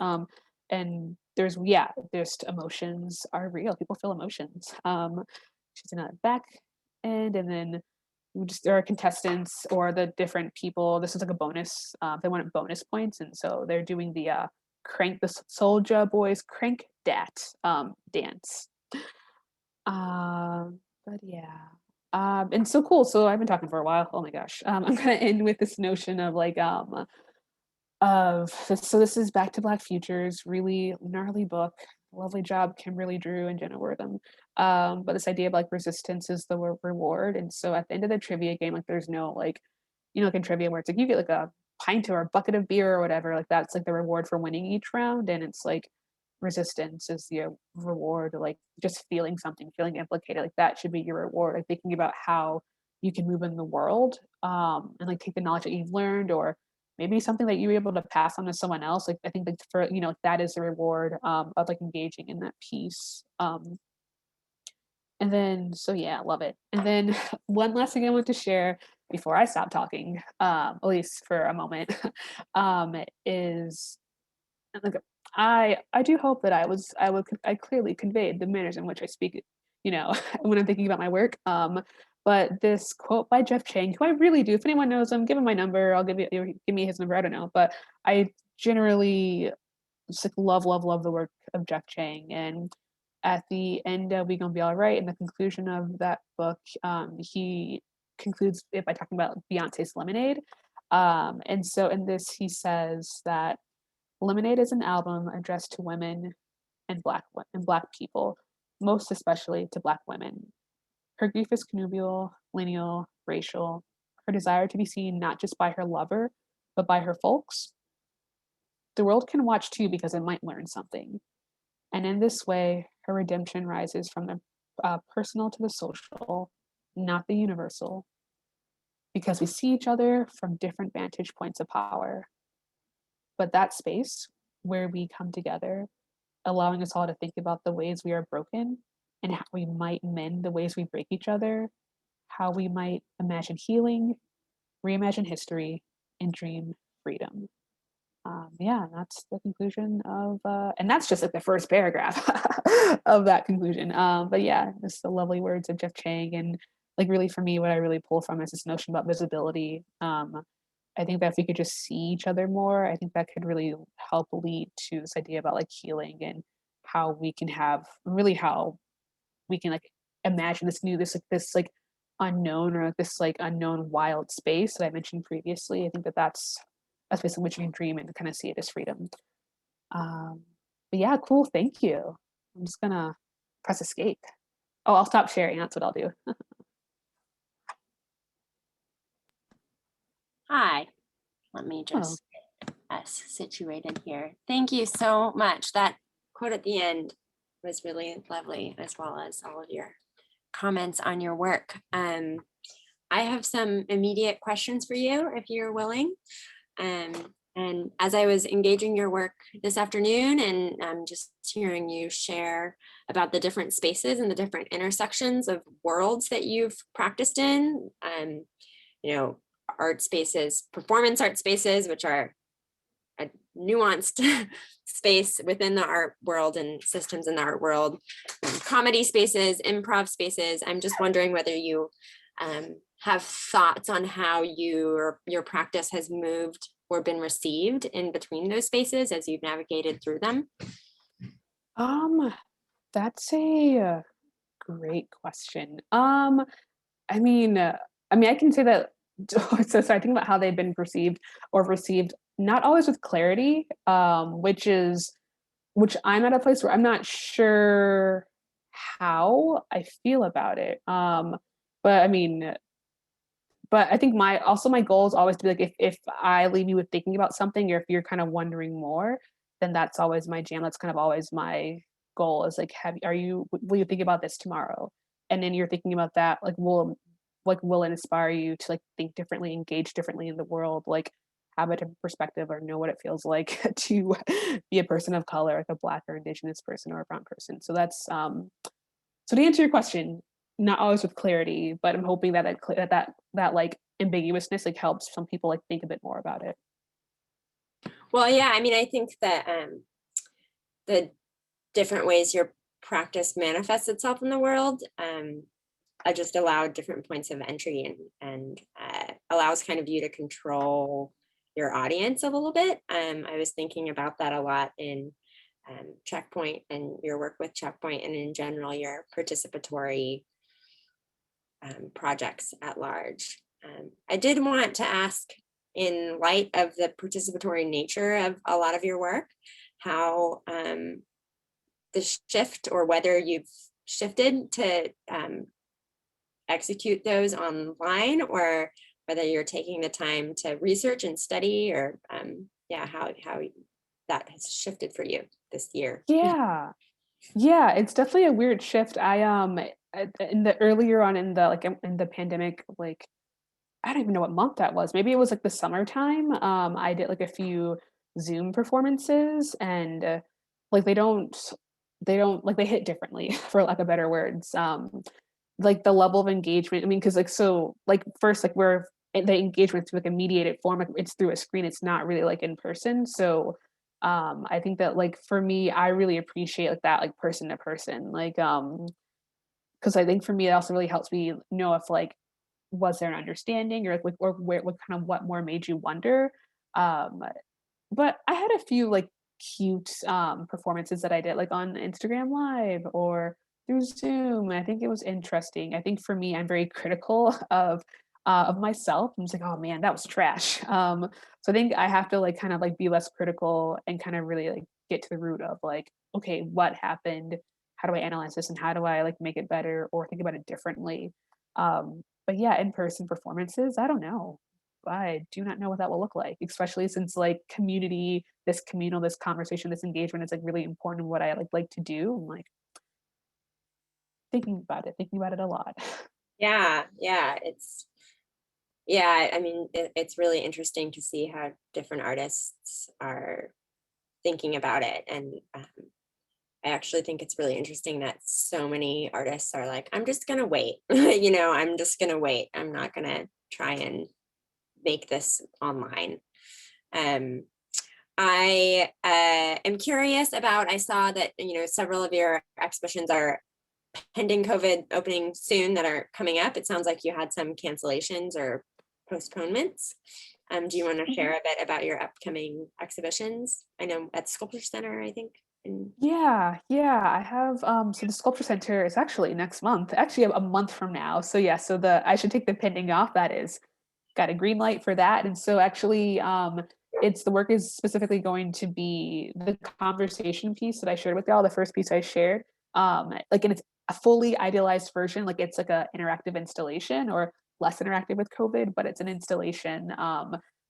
And there's emotions are real. People feel emotions. She's in a back end, and then there are contestants or the different people. This is like a bonus. They wanted bonus points, and so they're doing the crank the Soldier Boys crank dat dance. But yeah. And so cool. So I've been talking for a while. Oh my gosh. I'm gonna end with this notion of like so this is Back to Black Futures, really gnarly book. Lovely job, Kimberly Drew and Jenna Wortham. But this idea of like resistance is the reward. And so at the end of the trivia game, like there's no like, like in trivia where it's like you get like a pint or a bucket of beer or whatever, like that's like the reward for winning each round. And it's like resistance is the reward, like just feeling something, feeling implicated, like that should be your reward. Like thinking about how you can move in the world, and like take the knowledge that you've learned, or maybe something that you were able to pass on to someone else. Like I think like for like that is the reward of like engaging in that piece. And then so yeah, love it. And then one last thing I want to share before I stop talking, at least for a moment, is like I do hope that I clearly conveyed the manners in which I speak, when I'm thinking about my work. But this quote by Jeff Chang, who I really do, if anyone knows him, give him my number. I'll give me his number. I don't know, but I generally just like love the work of Jeff Chang. And at the end of We Gonna Be All Right, in the conclusion of that book, he concludes it by talking about Beyonce's Lemonade. And so in this, he says that Lemonade is an album addressed to women and black people, most especially to Black women. Her grief is connubial, lineal, racial. Her desire to be seen not just by her lover, but by her folks. The world can watch too because it might learn something. And in this way, her redemption rises from the personal to the social, not the universal, because we see each other from different vantage points of power. But that space where we come together, allowing us all to think about the ways we are broken and how we might mend the ways we break each other, how we might imagine healing, reimagine history, and dream freedom. Yeah, that's the conclusion of, and that's just like the first paragraph of that conclusion. But yeah, just the lovely words of Jeff Chang. And like really for me, what I really pull from is this notion about visibility. I think that if we could just see each other more, I think that could really help lead to this idea about like healing and how we can have really how we can like imagine this unknown or this like unknown wild space that I mentioned previously. I think that's basically what you can dream and kind of see it as freedom. But yeah, cool. Thank you. I'm just gonna press escape. Oh, I'll stop sharing. That's what I'll do. Hi, let me just get us situated here. Thank you so much. That quote at the end was really lovely, as well as all of your comments on your work. I have some immediate questions for you, if you're willing. And as I was engaging your work this afternoon and just hearing you share about the different spaces and the different intersections of worlds that you've practiced in, you know, art spaces, performance art spaces, which are a nuanced space within the art world and systems in the art world, comedy spaces, improv spaces. I'm just wondering whether you have thoughts on how your practice has moved or been received in between those spaces as you've navigated through them. That's a great question. I can say that. So I think about how they've been perceived or received, not always with clarity, which I'm at a place where I'm not sure how I feel about it. But I mean, but I think my goal is always to be like, if I leave you with thinking about something, or if you're kind of wondering more, then that's always my jam. That's kind of always my goal, is like, will you think about this tomorrow? And then you're thinking about that, will it inspire you to like think differently, engage differently in the world, like have a different perspective, or know what it feels like to be a person of color, like a Black or Indigenous person or a brown person. So that's so to answer your question, not always with clarity, but I'm hoping that like ambiguousness like helps some people like think a bit more about it. Well, yeah, I mean, I think that the different ways your practice manifests itself in the world just allowed different points of entry and allows kind of you to control your audience a little bit. I was thinking about that a lot in Checkpoint and your work with Checkpoint, and in general, your participatory projects at large. I did want to ask, in light of the participatory nature of a lot of your work, how the shift, or whether you've shifted to execute those online, or whether you're taking the time to research and study, or how that has shifted for you this year. Yeah, it's definitely a weird shift. In the earlier on in the pandemic, like I don't even know what month that was. Maybe it was like the summertime. I did like a few Zoom performances, and like they hit differently, for lack of better words. Like the level of engagement. I mean, because first, like the engagement through like a mediated form, like it's through a screen. It's not really like in person. So I think that like for me, I really appreciate like that, like person to person, like because I think for me it also really helps me know if like was there an understanding, or like or where what more made you wonder. um but I had a few like cute performances that I did like on Instagram Live or through Zoom. I think it was interesting. I think for me, I'm very critical of myself. I'm just like, oh man, that was trash. So I think I have to like kind of like be less critical and kind of really like get to the root of like, okay, what happened? How do I analyze this, and how do I like make it better or think about it differently? But yeah, in-person performances, I don't know. I do not know what that will look like, especially since like community, this communal, this conversation, this engagement is like really important in what I like to do. I'm like thinking about it a lot. Yeah, I mean, it's really interesting to see how different artists are thinking about it. And I actually think it's really interesting that so many artists are like, I'm just gonna wait. I'm just gonna wait. I'm not gonna try and make this online. I am curious about, I saw that, several of your exhibitions are pending COVID opening soon that are coming up. It sounds like you had some cancellations or postponements. Do you want to share a bit about your upcoming exhibitions? I know at Sculpture Center, I think. Yeah, I have so the sculpture center is actually next month, actually a month from now. So yeah, so I should take the pending off. That is got a green light for that. And so actually it's the work is specifically going to be the conversation piece that I shared with y'all, the first piece I shared. Like in its a fully idealized version, like it's like a interactive installation, or less interactive with COVID, but it's an installation.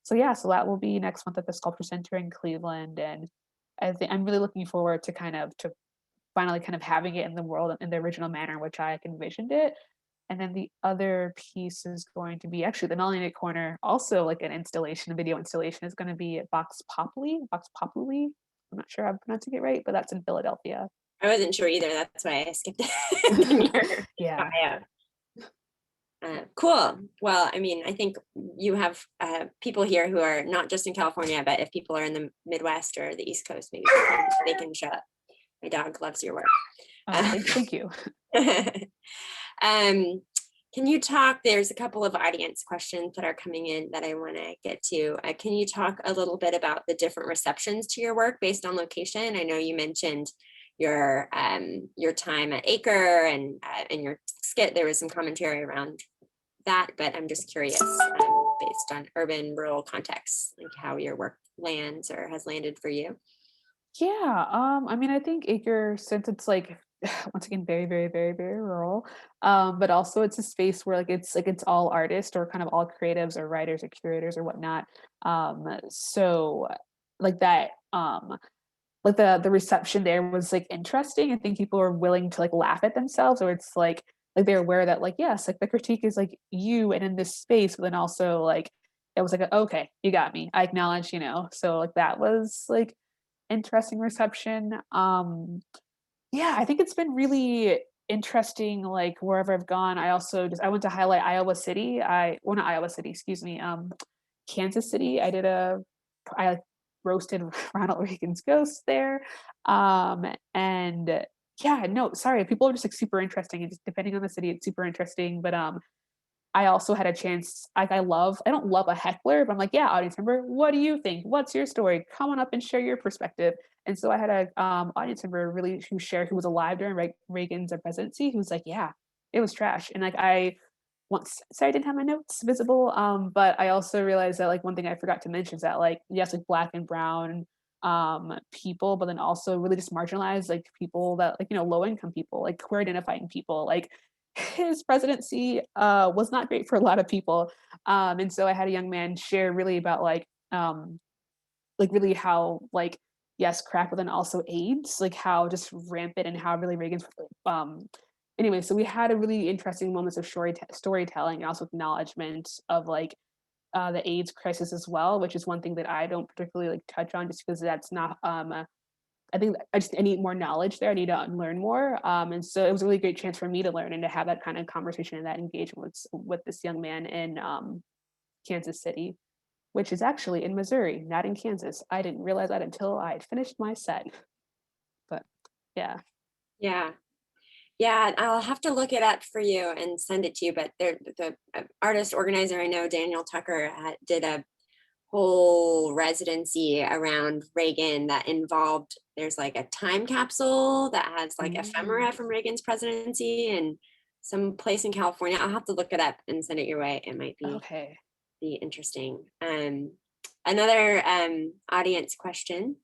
So yeah, so that will be next month at the Sculpture Center in Cleveland. And I'm really looking forward to kind of to finally kind of having it in the world in the original manner in which I like, envisioned it. And then the other piece is going to be actually the Melanated Corner, also like an installation, a video installation is going to be at Vox Populi, Vox Populi. I'm not sure I'm pronouncing it right, but that's in Philadelphia. I wasn't sure either. That's why I skipped it in your Yeah. bio. Cool. Well, I mean, I think you have people here who are not just in California, but if people are in the Midwest or the East Coast, maybe they can show up. My dog loves your work. Thank you. Can you talk, there's a couple of audience questions that are coming in that I want to get to. Can you talk a little bit about the different receptions to your work based on location? I know you mentioned your time at ACRE and in your skit, there was some commentary around that, but I'm just curious based on urban, rural contexts, like how your work lands or has landed for you. Yeah, I mean, I think ACRE, since it's like once again very, very, very, very rural, but also it's a space where it's all artists or kind of all creatives or writers or curators or whatnot. So like that, like the reception there was like interesting. I think people were willing to like laugh at themselves, or it's like they're aware that like yes, like the critique is like you and in this space, but then also like it was like okay, you got me. I acknowledge, So like that was like interesting reception. Yeah, I think it's been really interesting, like wherever I've gone. I went to highlight Iowa City. Not Iowa City, excuse me. Kansas City. I like roasted Ronald Reagan's ghost there. And yeah, no, sorry, people are just like super interesting. And just depending on the city, it's super interesting. But I also had a chance, like I don't love a heckler, but I'm like, yeah, audience member, what do you think? What's your story? Come on up and share your perspective. And so I had a audience member really who was alive during Reagan's presidency, who was like, yeah, it was trash. And like I once sorry I didn't have my notes visible. But I also realized that like one thing I forgot to mention is that like yes, like black and brown people, but then also really just marginalized like people that like, low income people, like queer identifying people, like his presidency was not great for a lot of people. And so I had a young man share really about like really how like yes, crack, but then also AIDS, like how just rampant and how really Reagan's anyway, so we had a really interesting moments of storytelling and also acknowledgement of like the AIDS crisis as well, which is one thing that I don't particularly like touch on just because that's not I think I need more knowledge there. I need to learn more. And so it was a really great chance for me to learn and to have that kind of conversation and that engagement with this young man in Kansas City, which is actually in Missouri, not in Kansas. I didn't realize that until I had finished my set. But yeah. Yeah. Yeah, I'll have to look it up for you and send it to you. But the artist organizer I know, Daniel Tucker, did a whole residency around Reagan that involved, there's like a time capsule that has like ephemera from Reagan's presidency and some place in California. I'll have to look it up and send it your way. It might be interesting. Another audience question.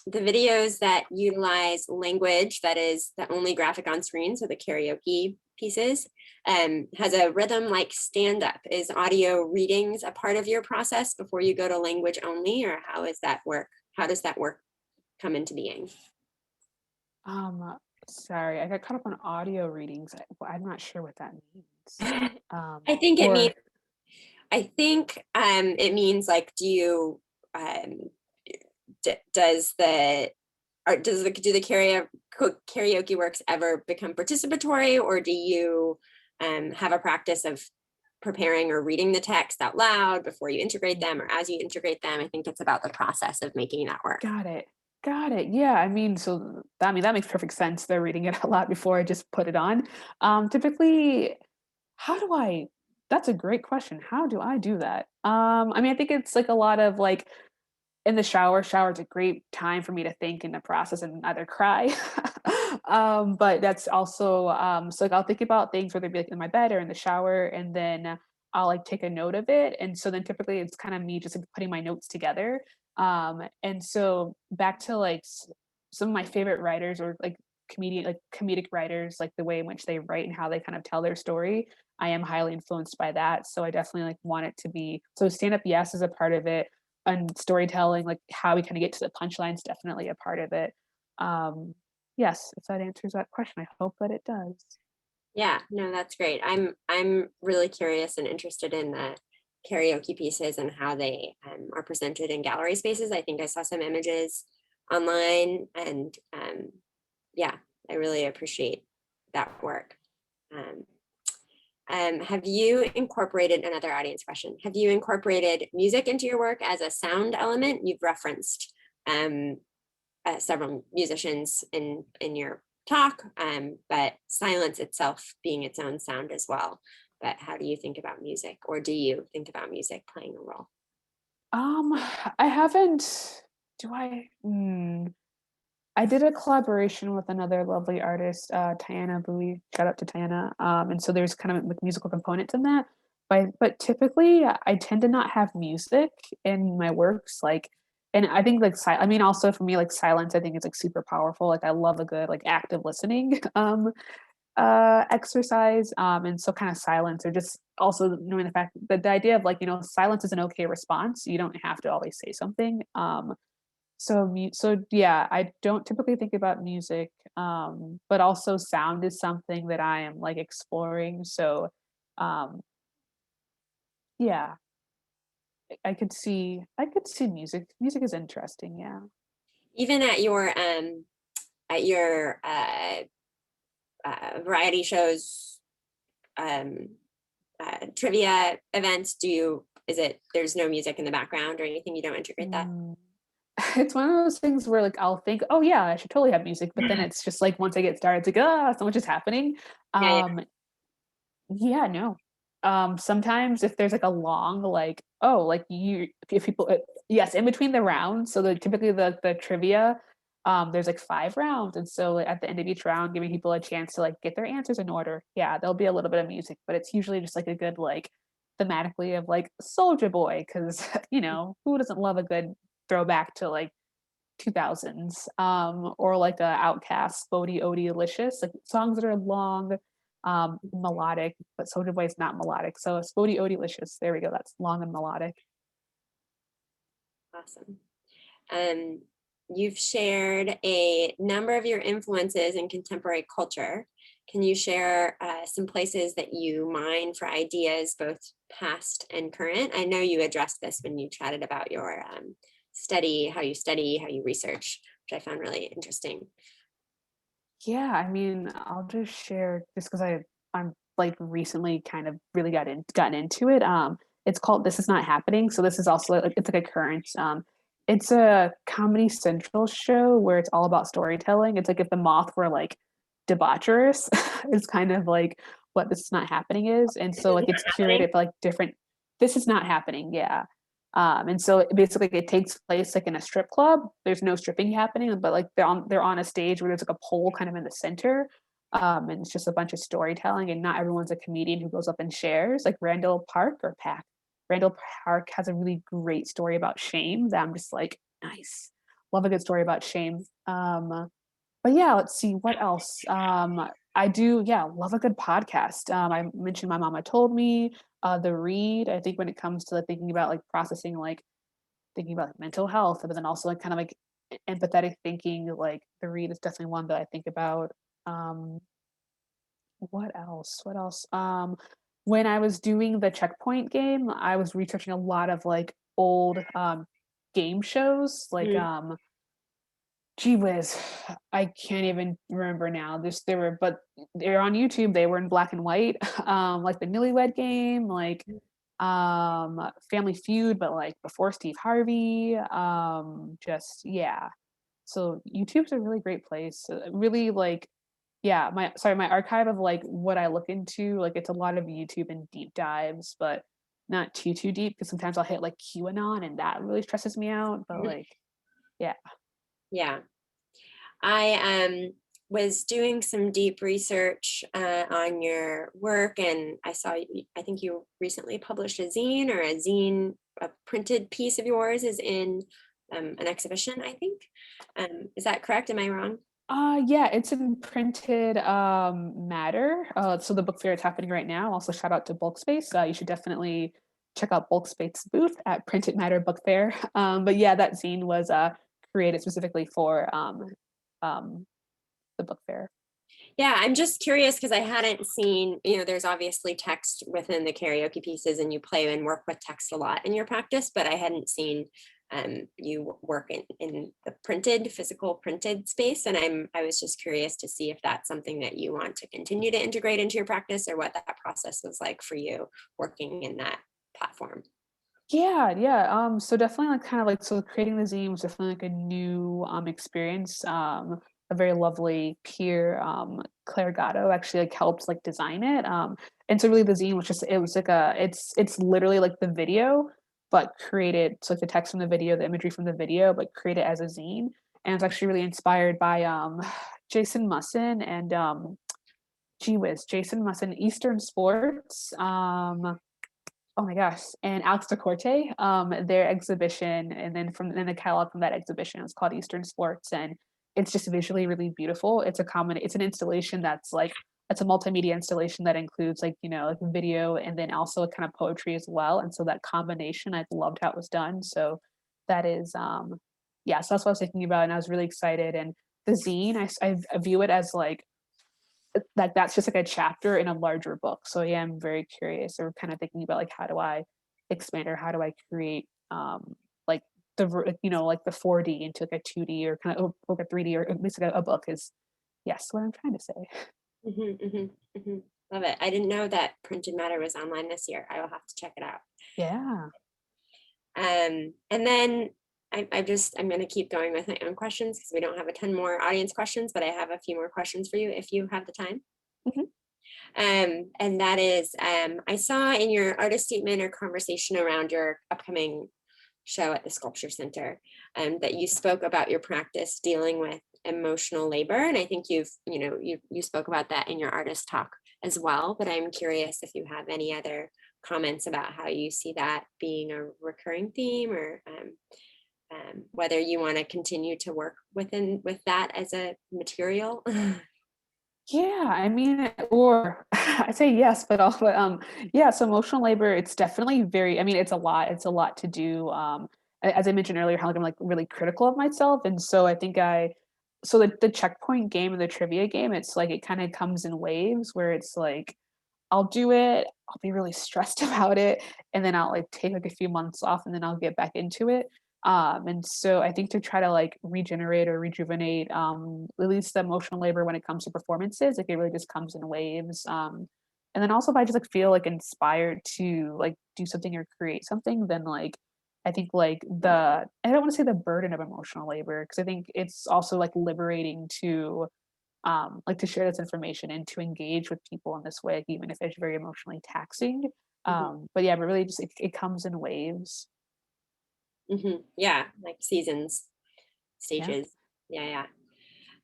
The videos that utilize language that is the only graphic on screen, so the karaoke pieces, has a rhythm like stand-up. Is audio readings a part of your process before you go to language only, or how does that work? How does that work come into being? Sorry, I got caught up on audio readings. I'm not sure what that means. I think it means like, do you do the karaoke works ever become participatory, or do you have a practice of preparing or reading the text out loud before you integrate them or as you integrate them? I think it's about the process of making that work. Got it. Yeah, I mean, that makes perfect sense. They're reading it a lot before I just put it on. Typically, that's a great question. How do I do that? I mean, I think it's like a lot of like in the shower. Shower is a great time for me to think and to process and either cry. But that's also so like I'll think about things, whether it be like in my bed or in the shower, and then I'll like take a note of it. And so then typically it's kind of me just like putting my notes together. And so back to like some of my favorite writers or like comedic writers, like the way in which they write and how they kind of tell their story. I am highly influenced by that. So I definitely like want it to be so stand up, yes, is a part of it. And storytelling, like how we kind of get to the punchlines, definitely a part of it. yes, if that answers that question, I hope that it does. Yeah, no, that's great. I'm really curious and interested in the karaoke pieces and how they are presented in gallery spaces. I think I saw some images online, and yeah, I really appreciate that work. Um, have you incorporated, another audience question, have you incorporated music into your work as a sound element? You've referenced um, several musicians in your talk, but silence itself being its own sound as well. But how do you think about music, or do you think about music playing a role? Um, I haven't. Do I? I did a collaboration with another lovely artist, Tiana Bowie. Shout out to Tiana. And so there's kind of like musical components in that. But typically, I tend to not have music in my works. Like, and I think like I mean, also for me, like silence, I think is like super powerful. Like, I love a good like active listening exercise. And so kind of silence, or just also knowing the fact that the idea of like silence is an okay response. You don't have to always say something. So yeah, I don't typically think about music, but also sound is something that I am like exploring. So um, yeah, I could see music. Music is interesting. Yeah. Even at your variety shows, um, trivia events, is it there's no music in the background or anything? You don't integrate that? Mm. It's one of those things where like I'll think, oh yeah, I should totally have music, but then it's just like once I get started, it's like so much is happening. Yeah, yeah. Um, Yeah, no. Sometimes if there's like a long, like, like if people, yes, in between the rounds. So typically the trivia, there's like 5 rounds. And so like, at the end of each round, giving people a chance to like get their answers in order. Yeah, there'll be a little bit of music, but it's usually just like a good, like thematically of like Soldier Boy. Cause who doesn't love a good throwback to like 2000s, or like a Outcast, Bodie Odie Delicious, like songs that are long, melodic, but Soulja Boy is not melodic. So Spody Odylicious, there we go. That's long and melodic. Awesome. Um, you've shared a number of your influences in contemporary culture. Can you share some places that you mine for ideas, both past and current? I know you addressed this when you chatted about your study, how you research, which I found really interesting. Yeah, I mean, I'll just share just because I'm like recently kind of really gotten into it. It's called This Is Not Happening. So this is also like it's like a current it's a Comedy Central show where it's all about storytelling. It's like if the Moth were like debaucherous, it's kind of like what This Is Not Happening is. And This so is like not it's happening. curated for like different This Is Not Happening, yeah. And so basically it takes place like in a strip club. There's no stripping happening, but like they're on a stage where there's like a pole kind of in the center. And it's just a bunch of storytelling, and not everyone's a comedian who goes up and shares. Like Randall Park or Pack. Randall Park has a really great story about shame that I'm just like, nice. Love a good story about shame. But yeah, let's see what else. I do, yeah, love a good podcast. I mentioned My Mama Told Me, The Read. I think when it comes to like, thinking about like processing, like thinking about like, mental health, but then also like kind of like empathetic thinking, like The Read is definitely one that I think about. Um, what else? What else? When I was doing the checkpoint game, I was researching a lot of like old game shows, like Mm. gee whiz, I can't even remember now. There were, but they're on YouTube. They were in black and white, like the Newlywed Game, like Family Feud, but like before Steve Harvey. Just yeah. So YouTube's a really great place. Really like, yeah. My archive of like what I look into, like it's a lot of YouTube and deep dives, but not too deep because sometimes I'll hit like QAnon and that really stresses me out. But like, yeah. Yeah. I was doing some deep research on your work, and I think you recently published a zine, a printed piece of yours is in an exhibition, I think. Is that correct? Am I wrong? Yeah, it's in printed matter. So the book fair is happening right now. Also, shout out to Bulk Space. You should definitely check out Bulk Space booth at Printed Matter Book Fair. But yeah, that zine was created specifically for um the book fair. Yeah, I'm just curious because I hadn't seen, there's obviously text within the karaoke pieces and you play and work with text a lot in your practice, but I hadn't seen you work in the physical printed space. And I was just curious to see if that's something that you want to continue to integrate into your practice or what that process was like for you working in that platform. Yeah. So definitely like kind of like so creating the zine was definitely like a new experience. A very lovely peer, Claire Gatto, actually like helped like design it. And so really the zine was just it was like it's literally like the video, but created so like the text from the video, the imagery from the video, but created as a zine. And it's actually really inspired by Jason Musson and gee whiz, Jason Musson, Eastern Sports. Oh my gosh, and Alex DeCorte, their exhibition, and then the catalog from that exhibition is called Eastern Sports, and it's just visually really beautiful. It's an installation that's like it's a multimedia installation that includes like like video and then also kind of poetry as well. And so that combination, I loved how it was done. So that is yeah, so that's what I was thinking about, and I was really excited. And the zine, I view it as like that's just like a chapter in a larger book. So yeah, I'm very curious or kind of thinking about like how do I expand or how do I create like like the 4D into like a 2D or kind of like a 3D or at least like a book is yes what I'm trying to say. Love it. I didn't know that printed matter was online this year. I will have to check it out. Yeah. And then I'm going to keep going with my own questions because we don't have a ton more audience questions, but I have a few more questions for you if you have the time. Mhm. And that is, I saw in your artist statement or conversation around your upcoming show at the Sculpture Center that you spoke about your practice dealing with emotional labor. And I think you spoke about that in your artist talk as well, but I'm curious if you have any other comments about how you see that being a recurring theme or whether you want to continue to work with that as a material. Yeah, I mean, or I say yes, but also, yeah, so emotional labor, it's definitely very, I mean, it's a lot to do. As I mentioned earlier, how like I'm like really critical of myself. And so I think so the checkpoint game and the trivia game, it's like, it kind of comes in waves where it's like, I'll do it, I'll be really stressed about it, and then I'll like take like a few months off and then I'll get back into it. And so I think to try to like regenerate or rejuvenate, at least the emotional labor when it comes to performances, like it really just comes in waves. And then also if I just like feel like inspired to like do something or create something, then like I think like I don't want to say the burden of emotional labor because I think it's also like liberating to like to share this information and to engage with people in this way, like, even if it's very emotionally taxing. But yeah, but really just it comes in waves. Yeah, like seasons, Yeah. stages. Yeah.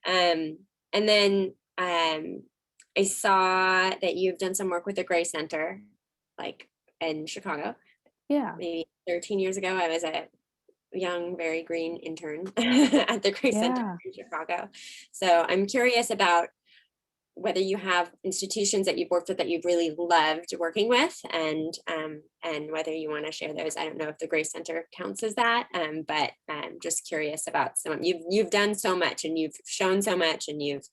And then I saw that you've done some work with the Gray Center, like in Chicago. Yeah. Maybe 13 years ago, I was a young, very green intern at the Gray Center Yeah. in Chicago. So I'm curious about whether you have institutions that you've worked with that you've really loved working with, and whether you want to share those. I don't know if the Gray Center counts as that, but I'm just curious about some. You've done so much, and you've shown so much, and you've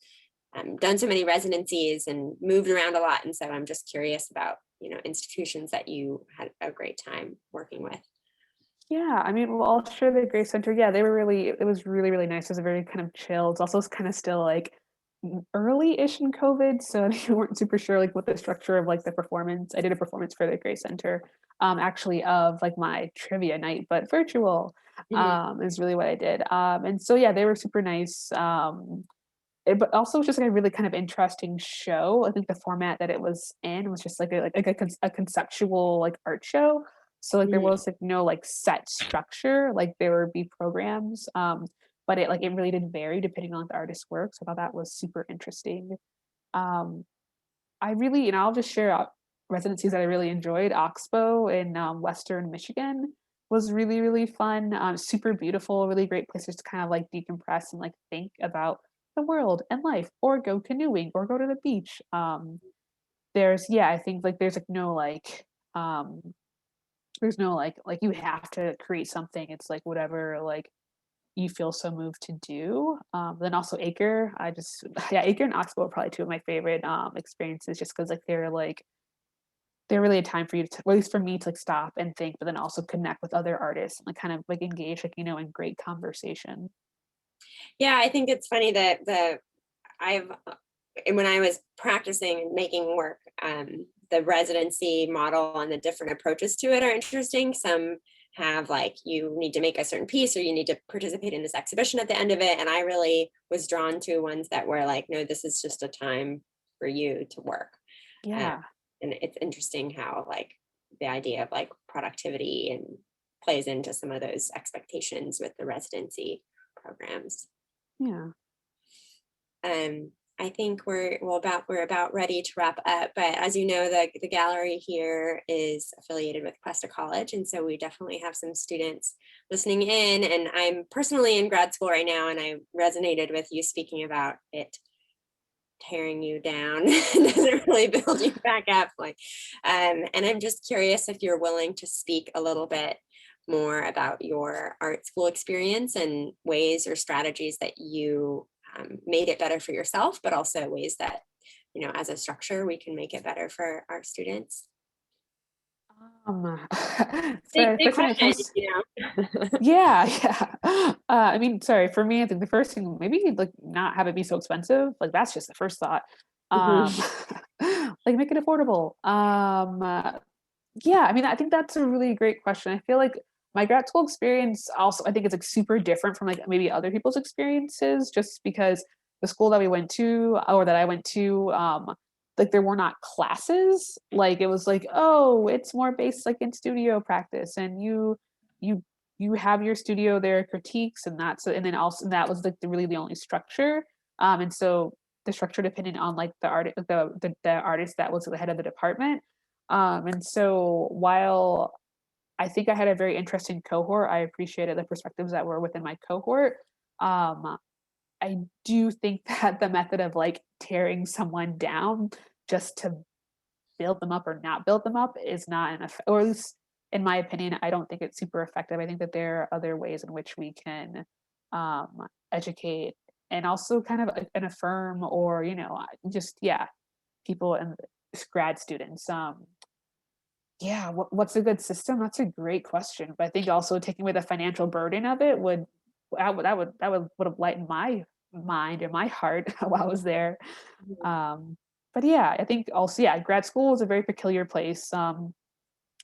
done so many residencies and moved around a lot, and so I'm just curious about institutions that you had a great time working with. Yeah, I mean, well, I'll share the Grace Center. Yeah, it was really, really nice. It was a very kind of chill. It's also kind of still like early-ish in COVID, so they weren't super sure like what the structure of like the performance. I did a performance for the Grace Center, actually of like my trivia night, but virtual, Mhm. is really what I did. And so yeah, they were super nice. But also just like a really kind of interesting show. I think the format that it was in was just like a conceptual like art show. So like there Mhm. was like no like set structure. Like there would be programs, but it really did vary depending on like, the artist's work. So I thought that was super interesting. Um, I really, I'll just share residencies that I really enjoyed. Oxbow in Western Michigan was really, really fun. Super beautiful, really great places to kind of like decompress and like think about the world and life, or go canoeing, or go to the beach. Yeah, I think like um, there's no like you have to create something. It's like whatever like you feel so moved to do. Then also ACRE, yeah, ACRE and Oxbow are probably two of my favorite experiences, just because like they're really a time for you to, or at least for me, to like stop and think, but then also connect with other artists and like kind of like engage, like, in great conversation. Yeah, I think it's funny that when I was practicing and making work, the residency model and the different approaches to it are interesting. Some have like, you need to make a certain piece or you need to participate in this exhibition at the end of it. And I really was drawn to ones that were like, no, this is just a time for you to work. Yeah. And it's interesting how like the idea of like productivity and plays into some of those expectations with the residency programs. Yeah. I think we're about ready to wrap up, but as you know, the gallery here is affiliated with Cuesta College, and so we definitely have some students listening in. And I'm personally in grad school right now, and I resonated with you speaking about it tearing you down doesn't really build you back up. Like, and I'm just curious if you're willing to speak a little bit more about your art school experience and ways or strategies that you made it better for yourself, but also ways that, as a structure, we can make it better for our students. Sorry, Big first thing that question, comes, yeah. I mean, sorry, for me, I think the first thing, maybe like not have it be so expensive. Like that's just the first thought. Um, like make it affordable. Yeah, I mean, I think that's a really great question. I feel like my grad school experience also, I think it's like super different from like maybe other people's experiences, just because the school that we went to, or that I went to, like there were not classes. Like it was like, oh, it's more based like in studio practice, and you you have your studio there critiques, and and then also, and that was like really the only structure. And so the structure depended on like the artist that was the head of the department. And so while I think I had a very interesting cohort, I appreciated the perspectives that were within my cohort. Um, I do think that the method of like tearing someone down just to build them up or not build them up is not enough, or at least in my opinion, I don't think it's super effective. I think that there are other ways in which we can educate and also kind of and affirm, or just people and grad students. Yeah, what's a good system? That's a great question. But I think also taking away the financial burden of it would have lightened my mind and my heart while I was there. But yeah, I think also, grad school is a very peculiar place. Oh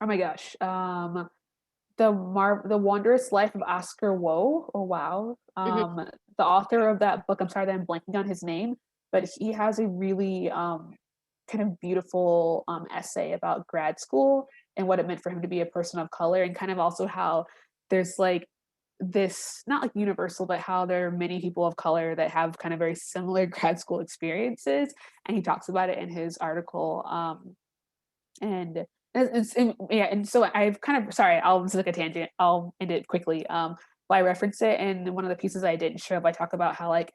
my gosh. The Wondrous Life of Oscar Woe, or Wow. The author of that book, I'm sorry that I'm blanking on his name, but he has a really kind of beautiful essay about grad school and what it meant for him to be a person of color, and kind of also how there's like this, not like universal, but how there are many people of color that have kind of very similar grad school experiences, and he talks about it in his article. And so I've kind of, sorry, I'll just like a tangent, I'll end it quickly. But I reference it in one of the pieces I didn't show up. I talk about how like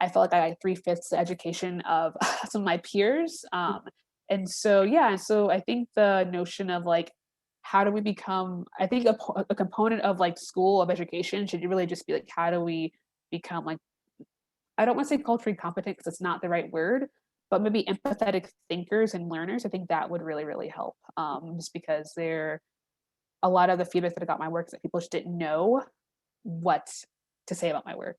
I felt like I had 3/5 the education of some of my peers. And so I think the notion of like, how do we become, I think a component of like school of education should really just be like, how do we become like, I don't want to say culturally competent because it's not the right word, but maybe empathetic thinkers and learners. I think that would really, really help. Just because a lot of the feedback that I got my work is that people just didn't know what to say about my work.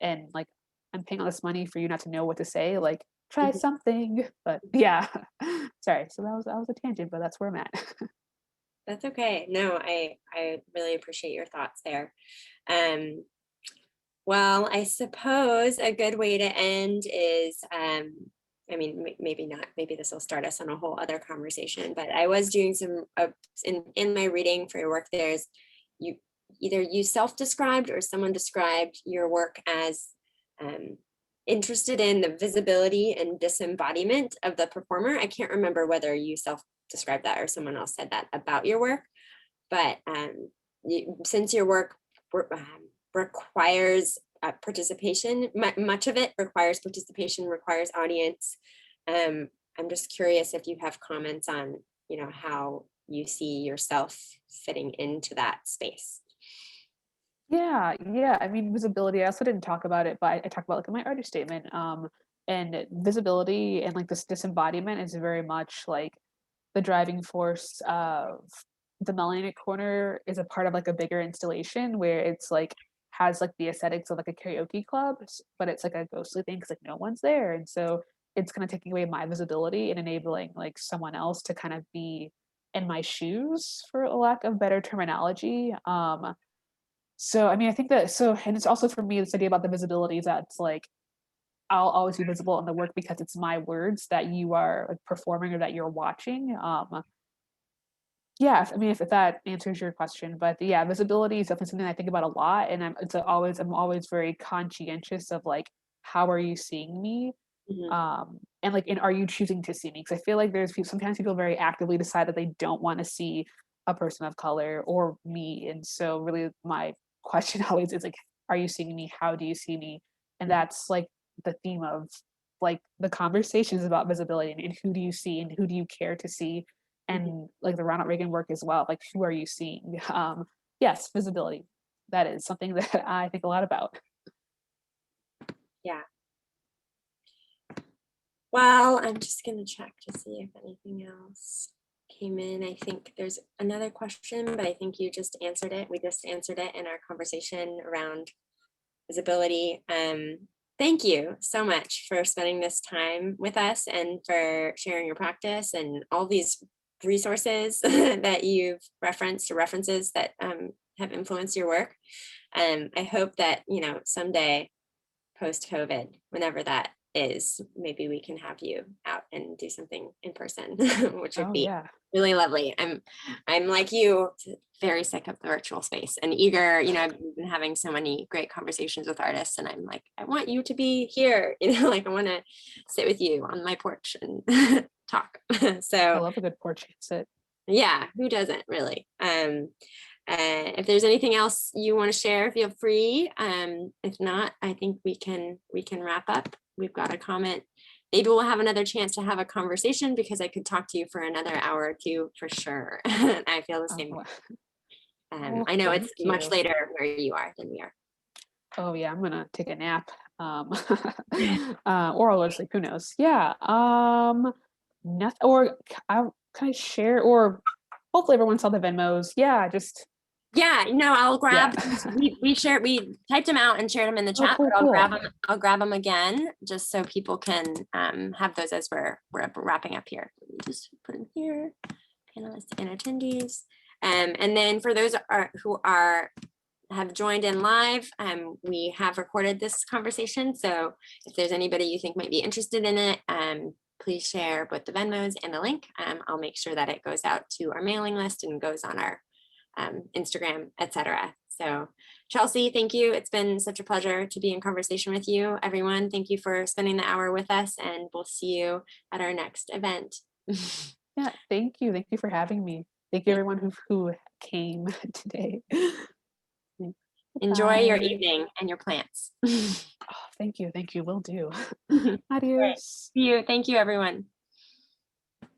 And like, I'm paying all this money for you not to know what to say, like try something. But yeah. Sorry, so that was a tangent, but that's where I'm at. That's okay. No, I really appreciate your thoughts there. Well, I suppose a good way to end is, I mean, maybe not, maybe this will start us on a whole other conversation, but I was doing some, in my reading for your work, there's, either you self-described or someone described your work as interested in the visibility and disembodiment of the performer. I can't remember whether you self-described that or someone else said that about your work, but since your work requires participation, much of it requires participation, requires audience. I'm just curious if you have comments on, how you see yourself fitting into that space. Yeah. I mean, visibility, I also didn't talk about it, but I talked about like in my artist statement. And visibility and like this disembodiment is very much like the driving force of the Melanic Corner is a part of like a bigger installation where it's like has like the aesthetics of like a karaoke club, but it's like a ghostly thing because like no one's there. And so it's kind of taking away my visibility and enabling like someone else to kind of be in my shoes for a lack of better terminology. So I mean, I think that so, and it's also for me this idea about the visibility is that it's like I'll always be visible in the work because it's my words that you are like performing or that you're watching. Yeah, I mean, if that answers your question, but yeah, visibility is definitely something I think about a lot, and I'm always very conscientious of like how are you seeing me, Mhm. and like and are you choosing to see me? Because I feel like sometimes people very actively decide that they don't want to see a person of color or me, and so really my question always is like, are you seeing me? How do you see me? And that's like the theme of like the conversations about visibility and who do you see and who do you care to see Mhm. and like the Ronald Reagan work as well. Like, who are you seeing? Yes, visibility. That is something that I think a lot about. Yeah. Well, I'm just gonna check to see if anything else came in. I think there's another question, but I think you just answered it. We just answered it in our conversation around visibility. Thank you so much for spending this time with us and for sharing your practice and all these resources that you've referenced or references that have influenced your work. I hope that, someday post-COVID, whenever that is, maybe we can have you out and do something in person, which would Oh be yeah. really lovely. I'm like you, very sick of the virtual space and eager, I've been having so many great conversations with artists and I'm like, I want you to be here, like I want to sit with you on my porch and talk. I So love a good porch sit. yeah, who doesn't really? If there's anything else you want to share, feel free. If not, I think we can wrap up. We've got a comment. Maybe we'll have another chance to have a conversation because I could talk to you for another hour or two for sure. I feel the same. Oh, I know thank it's much you. later where you are than we are. Oh yeah, I'm gonna take a nap. Or I'll go to sleep. Who knows? Yeah. Nothing. Or can I share? Or hopefully everyone saw the Venmos. Yeah. Just Yeah, I'll yeah. grab. We typed them out and shared them in the Oh, chat, cool, but I'll grab cool. them. I'll grab them again just so people can have those as we're wrapping up here. Let me just put them here, panelists and attendees, and then for those who have joined in live, we have recorded this conversation. So if there's anybody you think might be interested in it, please share both the Venmos and the link. I'll make sure that it goes out to our mailing list and goes on our Instagram, etc. So Chelsea, thank you. It's been such a pleasure to be in conversation with you. Everyone, thank you for spending the hour with us and we'll see you at our next event. Yeah. Thank you. Thank you for having me. Thank you everyone who came today. Enjoy your Bye. evening and your plants. Oh, thank you. Thank you. Will do. Great. Adios. See you. Thank you, everyone.